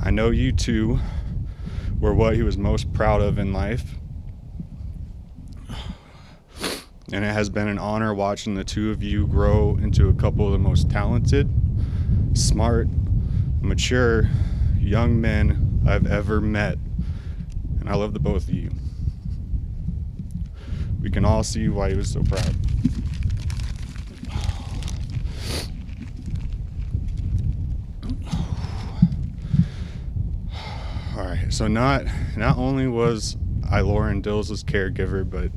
I know you two were what he was most proud of in life, and it has been an honor watching the two of you grow into a couple of the most talented, smart, mature young men I've ever met, and I love the both of you. We can all see why he was so proud. All right, so not only was I Loren Dils' caregiver, but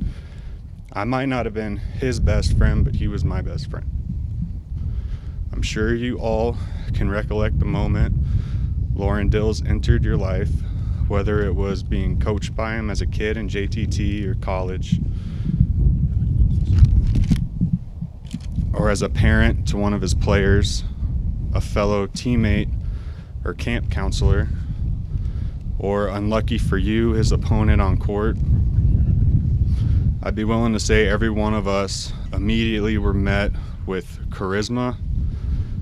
I might not have been his best friend, but he was my best friend. I'm sure you all can recollect the moment Loren Dils entered your life, whether it was being coached by him as a kid in JTT or college, or as a parent to one of his players, a fellow teammate or camp counselor, or unlucky for you, his opponent on court. I'd be willing to say every one of us immediately were met with charisma,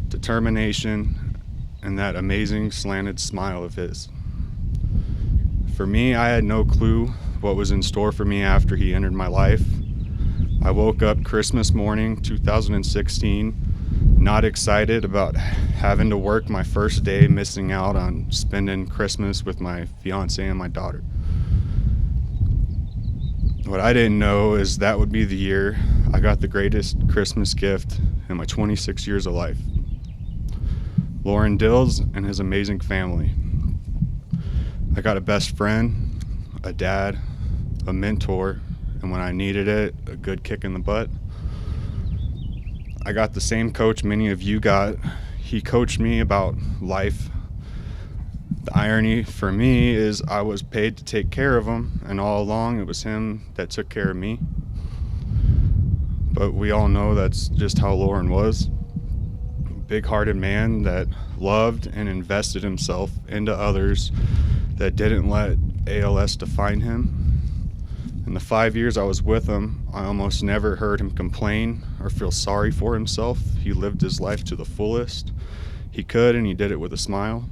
determination, and that amazing slanted smile of his. For me, I had no clue what was in store for me after he entered my life. I woke up Christmas morning 2016 not excited about having to work my first day, missing out on spending Christmas with my fiance and my daughter. What I didn't know is that would be the year I got the greatest Christmas gift in my 26 years of life. Loren Dils and his amazing family. I got a best friend, a dad, a mentor, and when I needed it, a good kick in the butt. I got the same coach many of you got. He coached me about life, The irony for me is I was paid to take care of him, and all along it was him that took care of me. But we all know that's just how Loren was. Big-hearted man that loved and invested himself into others, that didn't let ALS define him. In the 5 years I was with him, I almost never heard him complain or feel sorry for himself. He lived his life to the fullest. He could, and he did it with a smile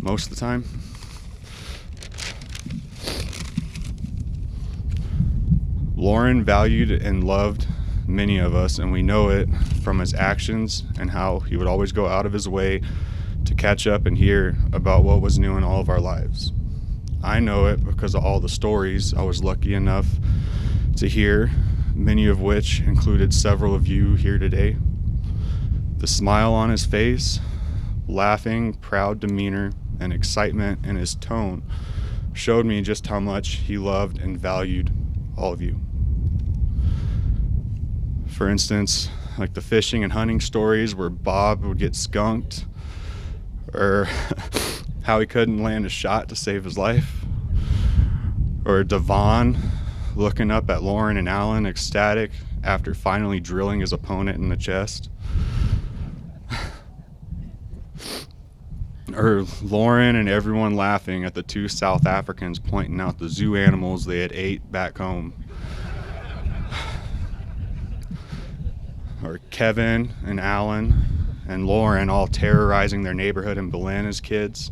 most of the time. Loren valued and loved many of us, and we know it from his actions and how he would always go out of his way to catch up and hear about what was new in all of our lives. I know it because of all the stories I was lucky enough to hear, many of which included several of you here today. The smile on his face, laughing, proud demeanor, and excitement in his tone showed me just how much he loved and valued all of you. For instance, like the fishing and hunting stories where Bob would get skunked, or how he couldn't land a shot to save his life, or Devon looking up at Loren and Alan ecstatic after finally drilling his opponent in the chest, or Loren and everyone laughing at the two South Africans pointing out the zoo animals they had ate back home, or Kevin and Alan and Loren all terrorizing their neighborhood in Belen as kids.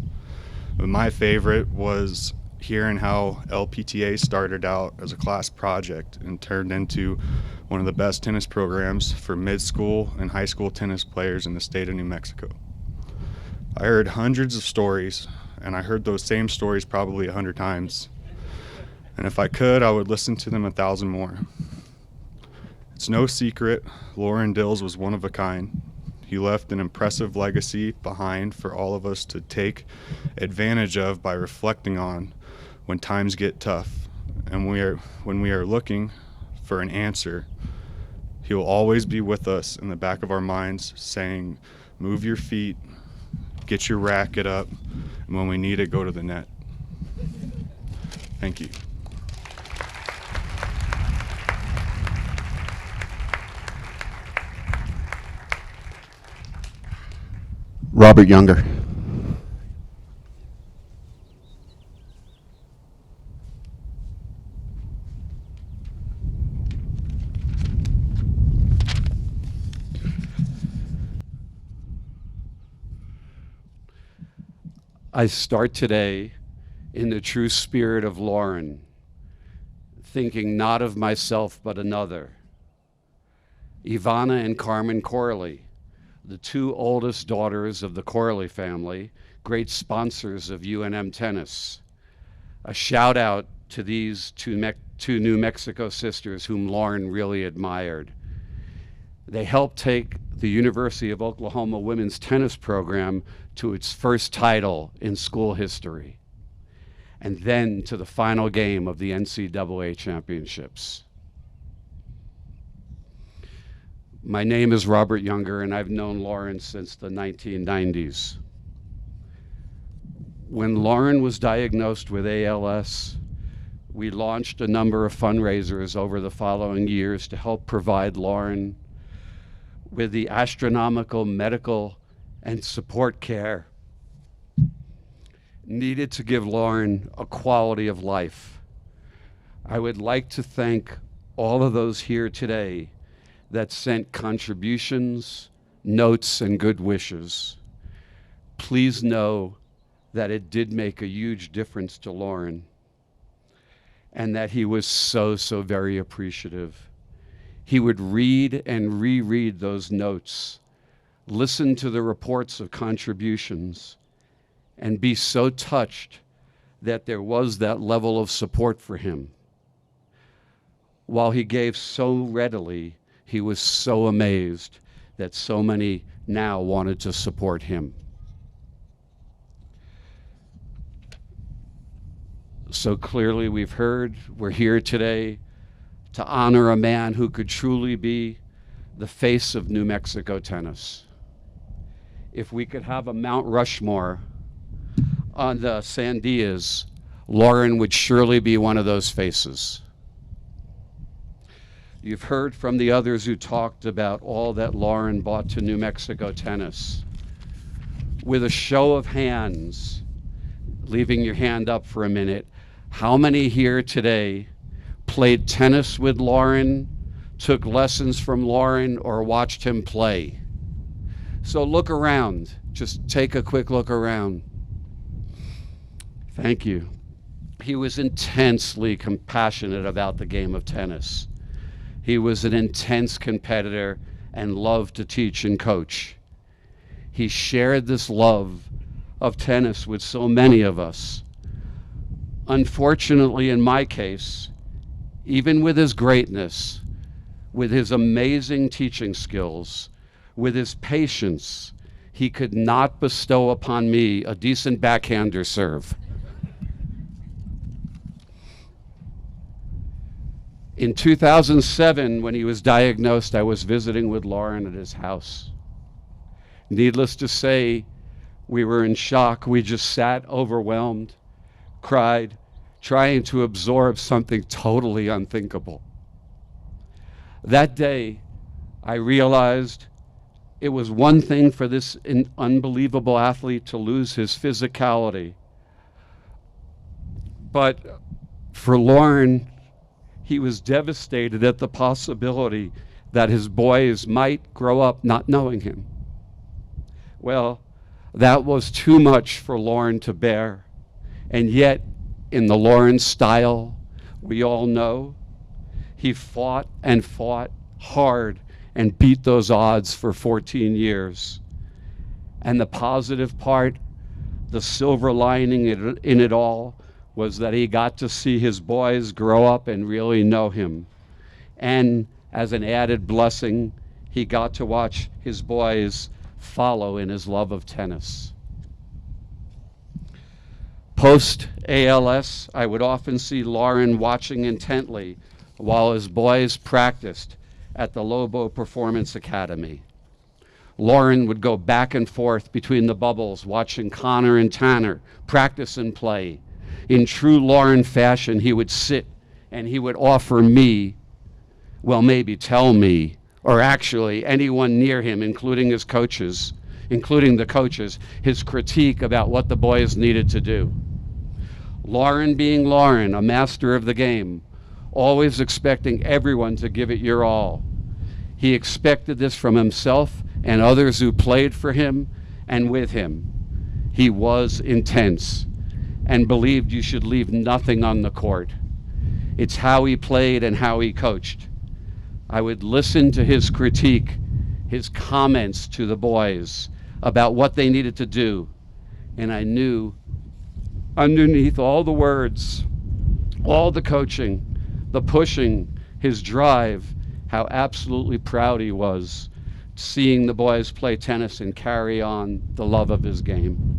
But my favorite was hearing how LPTA started out as a class project and turned into one of the best tennis programs for mid-school and high school tennis players in the state of New Mexico. I heard hundreds of stories, and I heard those same stories probably 100 times. And if I could, I would listen to them 1,000 more. It's no secret, Loren Dils was one of a kind. He left an impressive legacy behind for all of us to take advantage of by reflecting on when times get tough. And when we are looking for an answer, he will always be with us in the back of our minds saying, move your feet, get your racket up, and when we need it, go to the net. Thank you. Robert Younger. I start today in the true spirit of Loren, thinking not of myself but another. Ivana and Carmen Corley, the two oldest daughters of the Corley family, great sponsors of UNM tennis. A shout out to these two New Mexico sisters whom Loren really admired. They helped take the University of Oklahoma women's tennis program to its first title in school history, and then to the final game of the NCAA championships. My name is Robert Younger, and I've known Loren since the 1990s. When Loren was diagnosed with ALS, we launched a number of fundraisers over the following years to help provide Loren with the astronomical medical and support care needed to give Loren a quality of life. I would like to thank all of those here today that sent contributions, notes, and good wishes. Please know that it did make a huge difference to Loren, and that he was so very appreciative. He would read and reread those notes, listen to the reports of contributions, and be so touched that there was that level of support for him. While he gave so readily, he was so amazed that so many now wanted to support him. So clearly we've heard, we're here today to honor a man who could truly be the face of New Mexico tennis. If we could have a Mount Rushmore on the Sandias, Loren would surely be one of those faces. You've heard from the others who talked about all that Loren brought to New Mexico tennis. With a show of hands, leaving your hand up for a minute, how many here today played tennis with Loren, took lessons from Loren, or watched him play? So look around. Just take a quick look around. Thank you. He was intensely compassionate about the game of tennis. He was an intense competitor and loved to teach and coach. He shared this love of tennis with so many of us. Unfortunately, in my case, even with his greatness, with his amazing teaching skills, with his patience, he could not bestow upon me a decent backhander serve. In 2007, when he was diagnosed, I was visiting with Loren at his house. Needless to say, we were in shock. We just sat overwhelmed, cried, trying to absorb something totally unthinkable. That day, I realized it was one thing for this unbelievable athlete to lose his physicality. But for Loren, he was devastated at the possibility that his boys might grow up not knowing him. Well, that was too much for Loren to bear. And yet, in the Loren style we all know, he fought and fought hard and beat those odds for 14 years. And the positive part, the silver lining in it all, was that he got to see his boys grow up and really know him. And as an added blessing, he got to watch his boys follow in his love of tennis. Post-ALS, I would often see Loren watching intently while his boys practiced at the Lobo Performance Academy. Loren would go back and forth between the bubbles, watching Connor and Tanner practice and play. In true Loren fashion, he would sit and he would offer me, well, maybe tell me, or actually anyone near him, including the coaches, his critique about what the boys needed to do. Loren being Loren, a master of the game, always expecting everyone to give it your all. He expected this from himself and others who played for him and with him. He was intense and believed you should leave nothing on the court. It's how he played and how he coached. I would listen to his critique, his comments to the boys about what they needed to do, and I knew underneath all the words, all the coaching, the pushing, his drive, how absolutely proud he was seeing the boys play tennis and carry on the love of his game.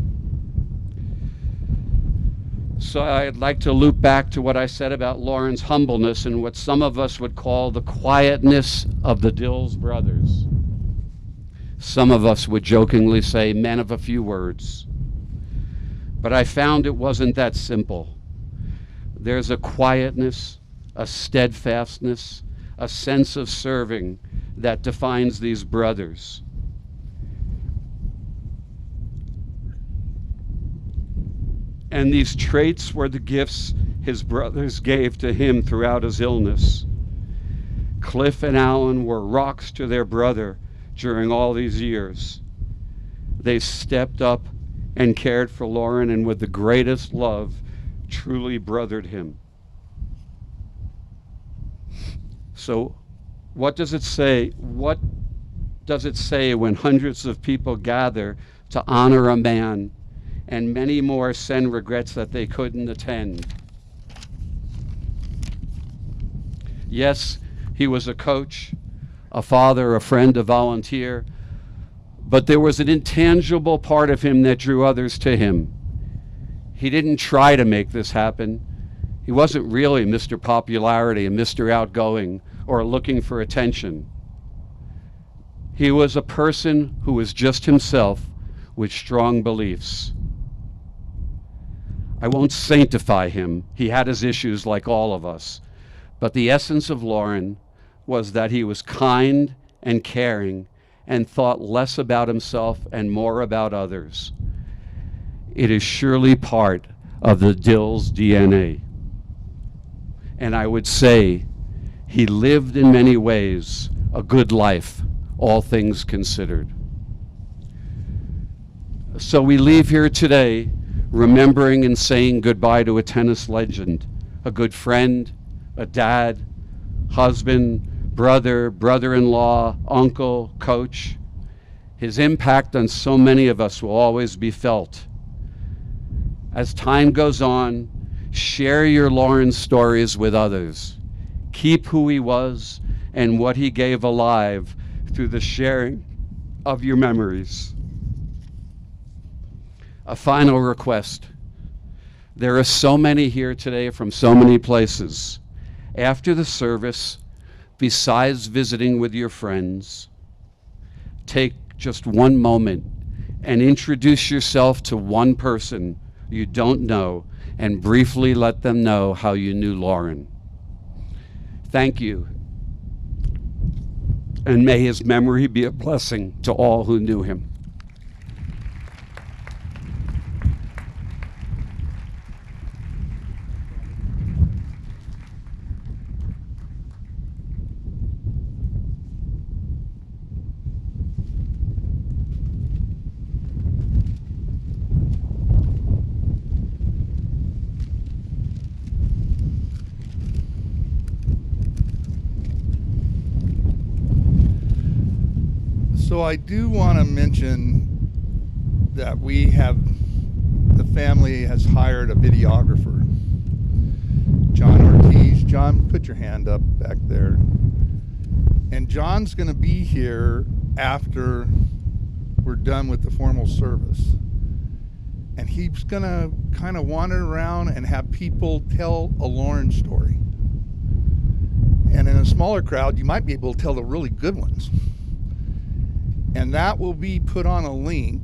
So I'd like to loop back to what I said about Loren's humbleness and what some of us would call the quietness of the Dils brothers. Some of us would jokingly say men of a few words. But I found it wasn't that simple. There's a quietness, a steadfastness, a sense of serving that defines these brothers. And these traits were the gifts his brothers gave to him throughout his illness. Cliff and Alan were rocks to their brother during all these years. They stepped up and cared for Loren, and with the greatest love, truly brothered him. So what does it say? What does it say when hundreds of people gather to honor a man and many more send regrets that they couldn't attend? Yes, he was a coach, a father, a friend, a volunteer, but there was an intangible part of him that drew others to him. He didn't try to make this happen. He wasn't really Mr. Popularity and Mr. Outgoing or looking for attention. He was a person who was just himself with strong beliefs. I won't sanctify him. He had his issues like all of us. But the essence of Loren was that he was kind and caring and thought less about himself and more about others. It is surely part of the Dils DNA. And I would say he lived in many ways a good life, all things considered. So we leave here today remembering and saying goodbye to a tennis legend, a good friend, a dad, husband, brother, brother-in-law, uncle, coach. His impact on so many of us will always be felt. As time goes on, share your Loren stories with others. Keep who he was and what he gave alive through the sharing of your memories. A final request. There are so many here today from so many places. After the service, besides visiting with your friends, take just one moment and introduce yourself to one person you don't know and briefly let them know how you knew Loren. Thank you. And may his memory be a blessing to all who knew him. So I do want to mention that the family has hired a videographer, John Ortiz. John, put your hand up back there. And John's going to be here after we're done with the formal service. And he's going to kind of wander around and have people tell a Loren story. And in a smaller crowd, you might be able to tell the really good ones. And that will be put on a link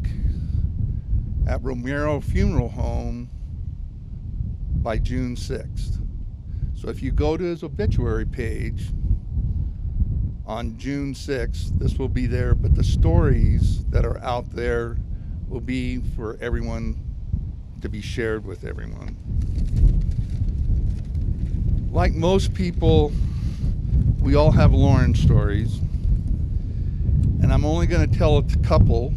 at Romero Funeral Home by June 6th. So if you go to his obituary page on June 6th, this will be there, but the stories that are out there will be for everyone to be shared with everyone. Like most people, we all have Loren stories. And I'm only going to tell a couple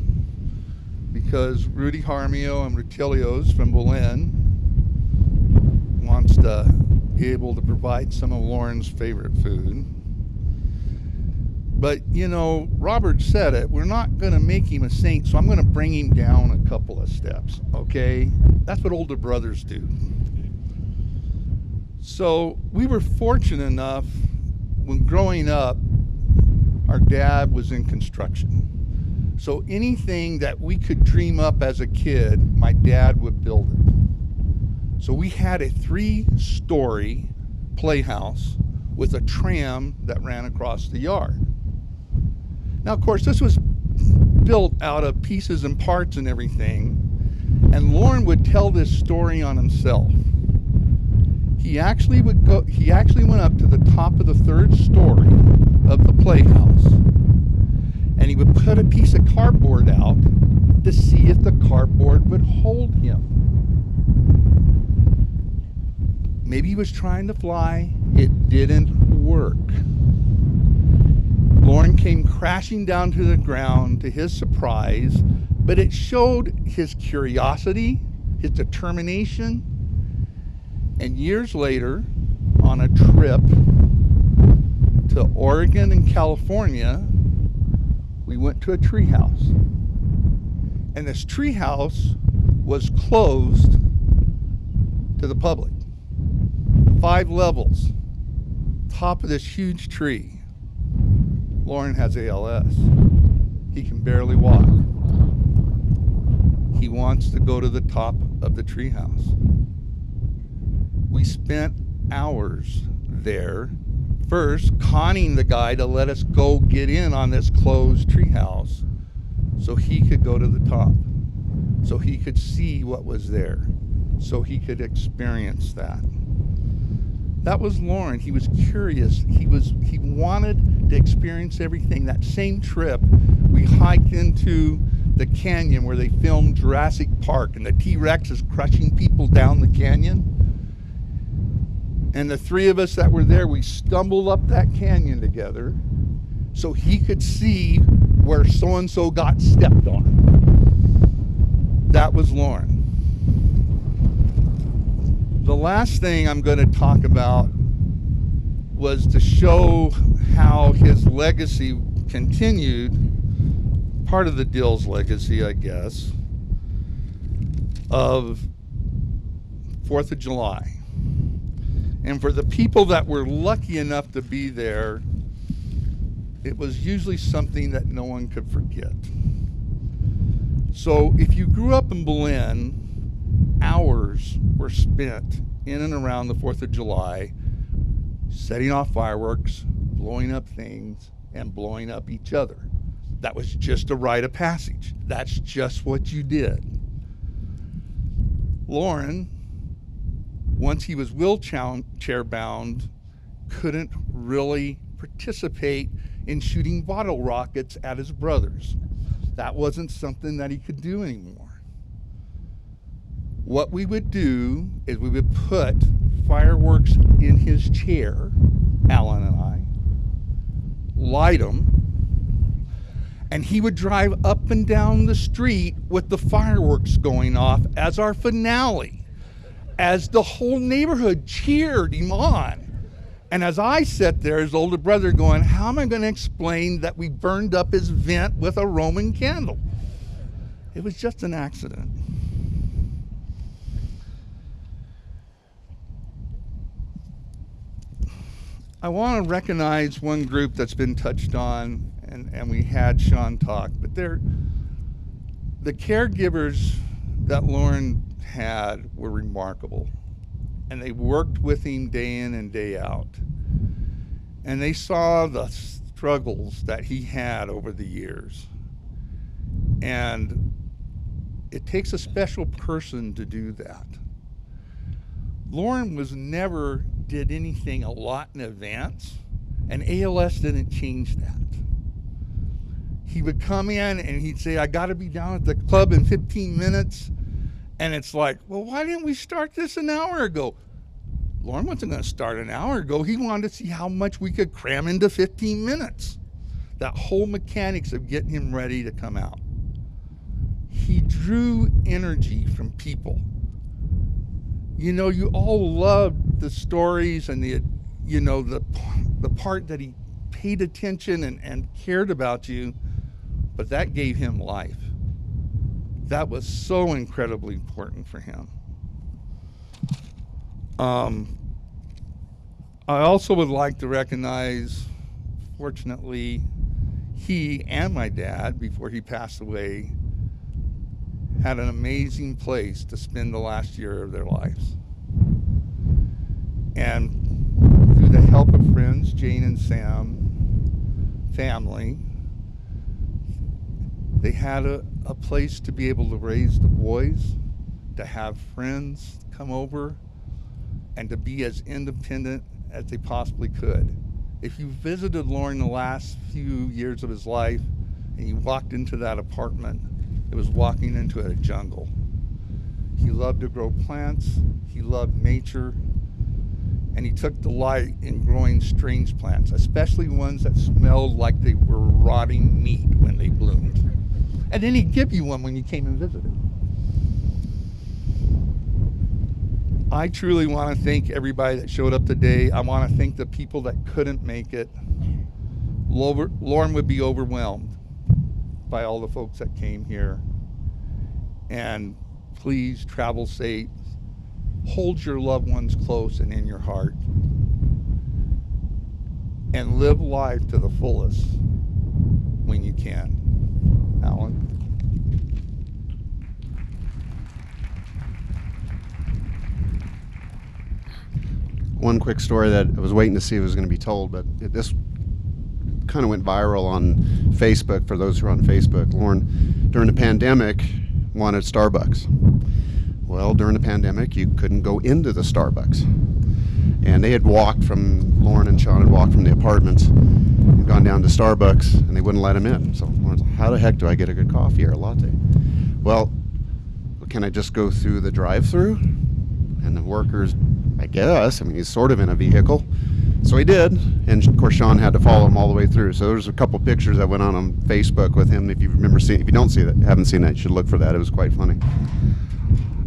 because Rudy Harmio and Rutilios from Berlin wants to be able to provide some of Loren's favorite food. But, you know, Robert said it, we're not going to make him a saint, so I'm going to bring him down a couple of steps, okay? That's what older brothers do. So we were fortunate enough when growing up, our dad was in construction. So anything that we could dream up as a kid, my dad would build it. So we had a 3-story playhouse with a tram that ran across the yard. Now, of course, this was built out of pieces and parts and everything. And Loren would tell this story on himself. He actually went up to the top of the 3rd story of the playhouse, and he would put a piece of cardboard out to see if the cardboard would hold him. Maybe he was trying to fly. It didn't work. Loren came crashing down to the ground to his surprise, but it showed his curiosity, his determination. And years later, on a trip to Oregon and California, we went to a treehouse. And this treehouse was closed to the public. 5 levels, top of this huge tree. Loren has ALS. He can barely walk. He wants to go to the top of the treehouse. We spent hours there, first conning the guy to let us go get in on this closed treehouse so he could go to the top, so he could see what was there. so he could experience that. That was Loren. He was curious. He wanted to experience everything. That same trip, we hiked into the canyon where they filmed Jurassic Park, and the T-Rex is crushing people down the canyon. And the three of us that were there, we stumbled up that canyon together so he could see where so-and-so got stepped on. That was Loren. The last thing I'm going to talk about was to show how his legacy continued, part of the Dils legacy, I guess, of 4th of July. And for the people that were lucky enough to be there, it was usually something that no one could forget. So if you grew up in Belen, hours were spent in and around the 4th of July setting off fireworks, blowing up things, and blowing up each other. That was just a rite of passage. That's just what you did. Loren, once he was wheelchair bound, couldn't really participate in shooting bottle rockets at his brothers. That wasn't something that he could do anymore. What we would do is we would put fireworks in his chair, Alan and I, light them, and he would drive up and down the street with the fireworks going off as our finale, as the whole neighborhood cheered him on. And as I sat there, his older brother going, how am I going to explain that we burned up his vent with a Roman candle? It was just an accident. I want to recognize one group that's been touched on, and we had Sean talk, but the caregivers that Loren had were remarkable. And they worked with him day in and day out. And they saw the struggles that he had over the years. And it takes a special person to do that. Loren never did anything a lot in advance, and ALS didn't change that. He would come in and he'd say, I gotta be down at the club in 15 minutes. And it's like, well, why didn't we start this an hour ago? Loren wasn't going to start an hour ago. He wanted to see how much we could cram into 15 minutes. That whole mechanics of getting him ready to come out. He drew energy from people. You know, you all loved the stories and the part that he paid attention and cared about you, but that gave him life. That was so incredibly important for him. I also would like to recognize, fortunately, he and my dad, before he passed away, had an amazing place to spend the last year of their lives. And through the help of friends, Jane and Sam, family, they had a place to be able to raise the boys, to have friends come over, and to be as independent as they possibly could. If you visited Loren the last few years of his life and you walked into that apartment, it was walking into a jungle. He loved to grow plants, he loved nature, and he took delight in growing strange plants, especially ones that smelled like they were rotting meat when they bloomed. And then he'd give you one when you came and visited. I truly want to thank everybody that showed up today. I want to thank the people that couldn't make it. Loren would be overwhelmed by all the folks that came here. And please travel safe. Hold your loved ones close and in your heart. And live life to the fullest when you can. Alan? One quick story that I was waiting to see if it was going to be told, but this kind of went viral on Facebook. For those who are on Facebook, Loren, during the pandemic, wanted Starbucks. Well, during the pandemic, you couldn't go into the Starbucks. And they had walked from, Loren and Sean had walked from the apartments and gone down to Starbucks, and they wouldn't let them in. So Loren's like, how the heck do I get a good coffee or a latte? Well, can I just go through the drive-through? And the workers, I guess, I mean, he's sort of in a vehicle. So he did, and of course Sean had to follow him all the way through. So there's a couple pictures that went on Facebook with him. If you remember seeing, if you don't see that, haven't seen that, you should look for that. It was quite funny.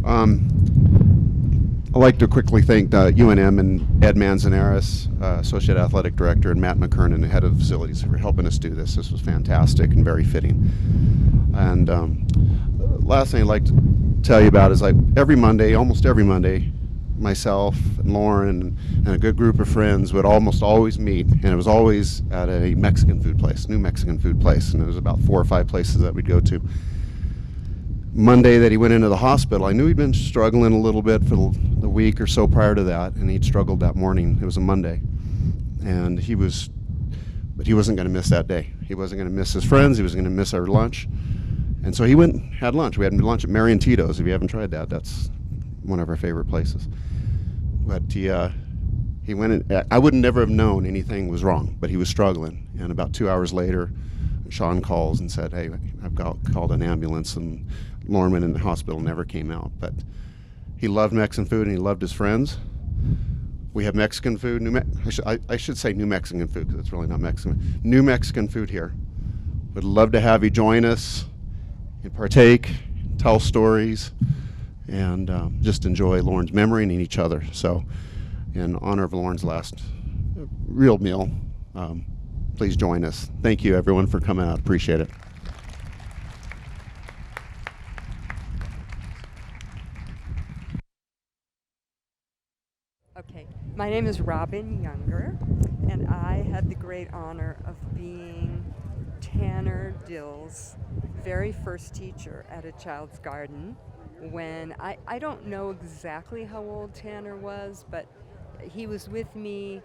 I'd like to quickly thank UNM and Ed Manzanares, Associate Athletic Director, and Matt McKernan, the Head of Facilities, for helping us do this. This was fantastic and very fitting. And last thing I'd like to tell you about is, like, every Monday, almost every Monday, myself and Loren and a good group of friends would almost always meet, and it was always at a Mexican food place, new Mexican food place, and there was about 4 or 5 places that we'd go to. Monday that he went into the hospital, I knew he'd been struggling a little bit for the week or so prior to that, and he'd struggled that morning. It was a Monday, and but he wasn't going to miss that day. He wasn't going to miss his friends. He was going to miss our lunch, and so he went and had lunch. We had lunch at Mary and Tito's. If you haven't tried that, that's one of our favorite places. But he went in, I would never have known anything was wrong, but he was struggling. And about 2 hours later, Sean calls and said, hey, I've called an ambulance, and Loren went in the hospital, never came out. But he loved Mexican food, and he loved his friends. We have Mexican food, I should say New Mexican food, because it's really not Mexican. New Mexican food here. Would love to have you join us and partake, tell stories, and just enjoy Loren's memory and each other. So in honor of Loren's last real meal, please join us. Thank you, everyone, for coming out. Appreciate it. Okay, my name is Robin Younger, and I had the great honor of being Tanner Dils' very first teacher at A Child's Garden when I don't know exactly how old Tanner was, but he was with me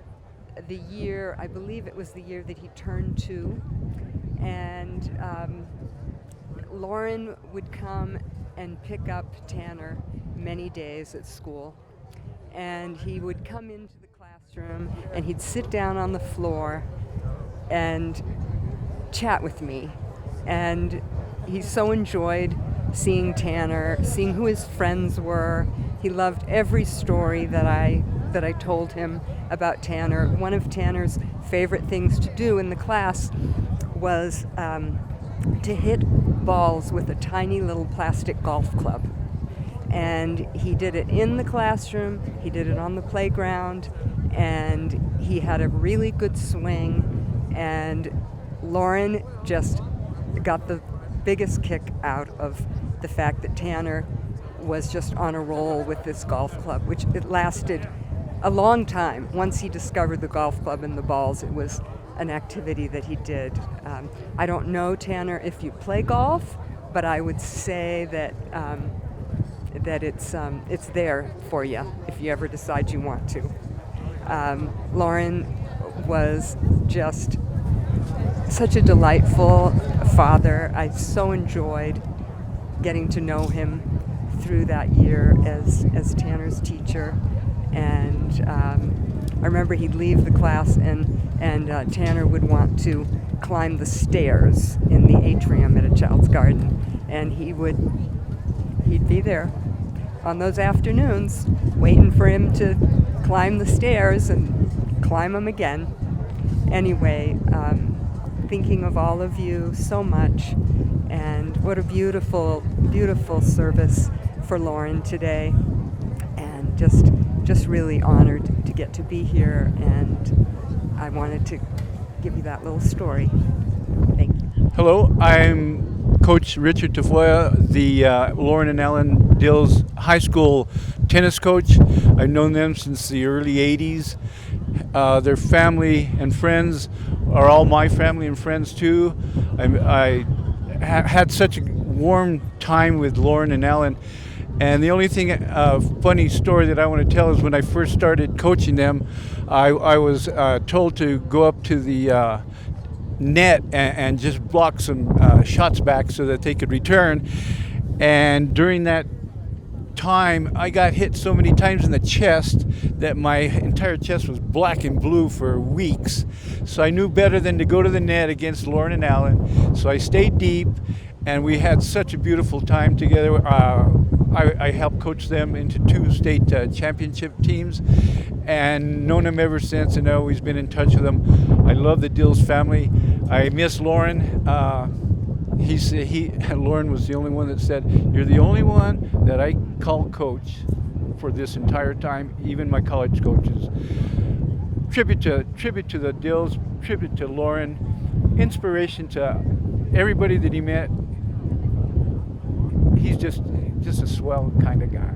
the year, I believe it was the year that he turned 2, and Loren would come and pick up Tanner many days at school, and he would come into the classroom and he'd sit down on the floor and chat with me, and he so enjoyed seeing Tanner, seeing who his friends were. He loved every story that I told him about Tanner. One of Tanner's favorite things to do in the class was to hit balls with a tiny little plastic golf club. And he did it in the classroom, he did it on the playground, and he had a really good swing, and Loren just got the biggest kick out of the fact that Tanner was just on a roll with this golf club, which it lasted a long time. Once he discovered the golf club and the balls, it was an activity that he did. I don't know, Tanner, if you play golf, but I would say that that it's there for you if you ever decide you want to. Loren was just such a delightful father. I so enjoyed getting to know him through that year as Tanner's teacher. And I remember he'd leave the class and Tanner would want to climb the stairs in the atrium at A Child's Garden, and he'd be there on those afternoons waiting for him to climb the stairs and climb them again. Anyway, thinking of all of you so much, and what a beautiful, beautiful service for Loren today, and just really honored to get to be here, and I wanted to give you that little story. Thank you. Hello, I'm Coach Richard Tafoya, the Loren and Ellen Dils High School tennis coach. I've known them since the early 80s. Their family and friends are all my family and friends too. I had such a warm time with Loren and Ellen. And the only thing, funny story that I want to tell is when I first started coaching them, I was told to go up to the net and just block some shots back so that they could return. And during that time, I got hit so many times in the chest that my entire chest was black and blue for weeks. So I knew better than to go to the net against Loren and Allen. So I stayed deep, and we had such a beautiful time together. I helped coach them into 2 state championship teams, and known them ever since, and I've always been in touch with them. I love the Dils family. I miss Loren. Loren was the only one that said, "You're the only one that I call coach for this entire time, even my college coaches." Tribute to the Dils, tribute to Loren, inspiration to everybody that he met. He's just a swell kind of guy.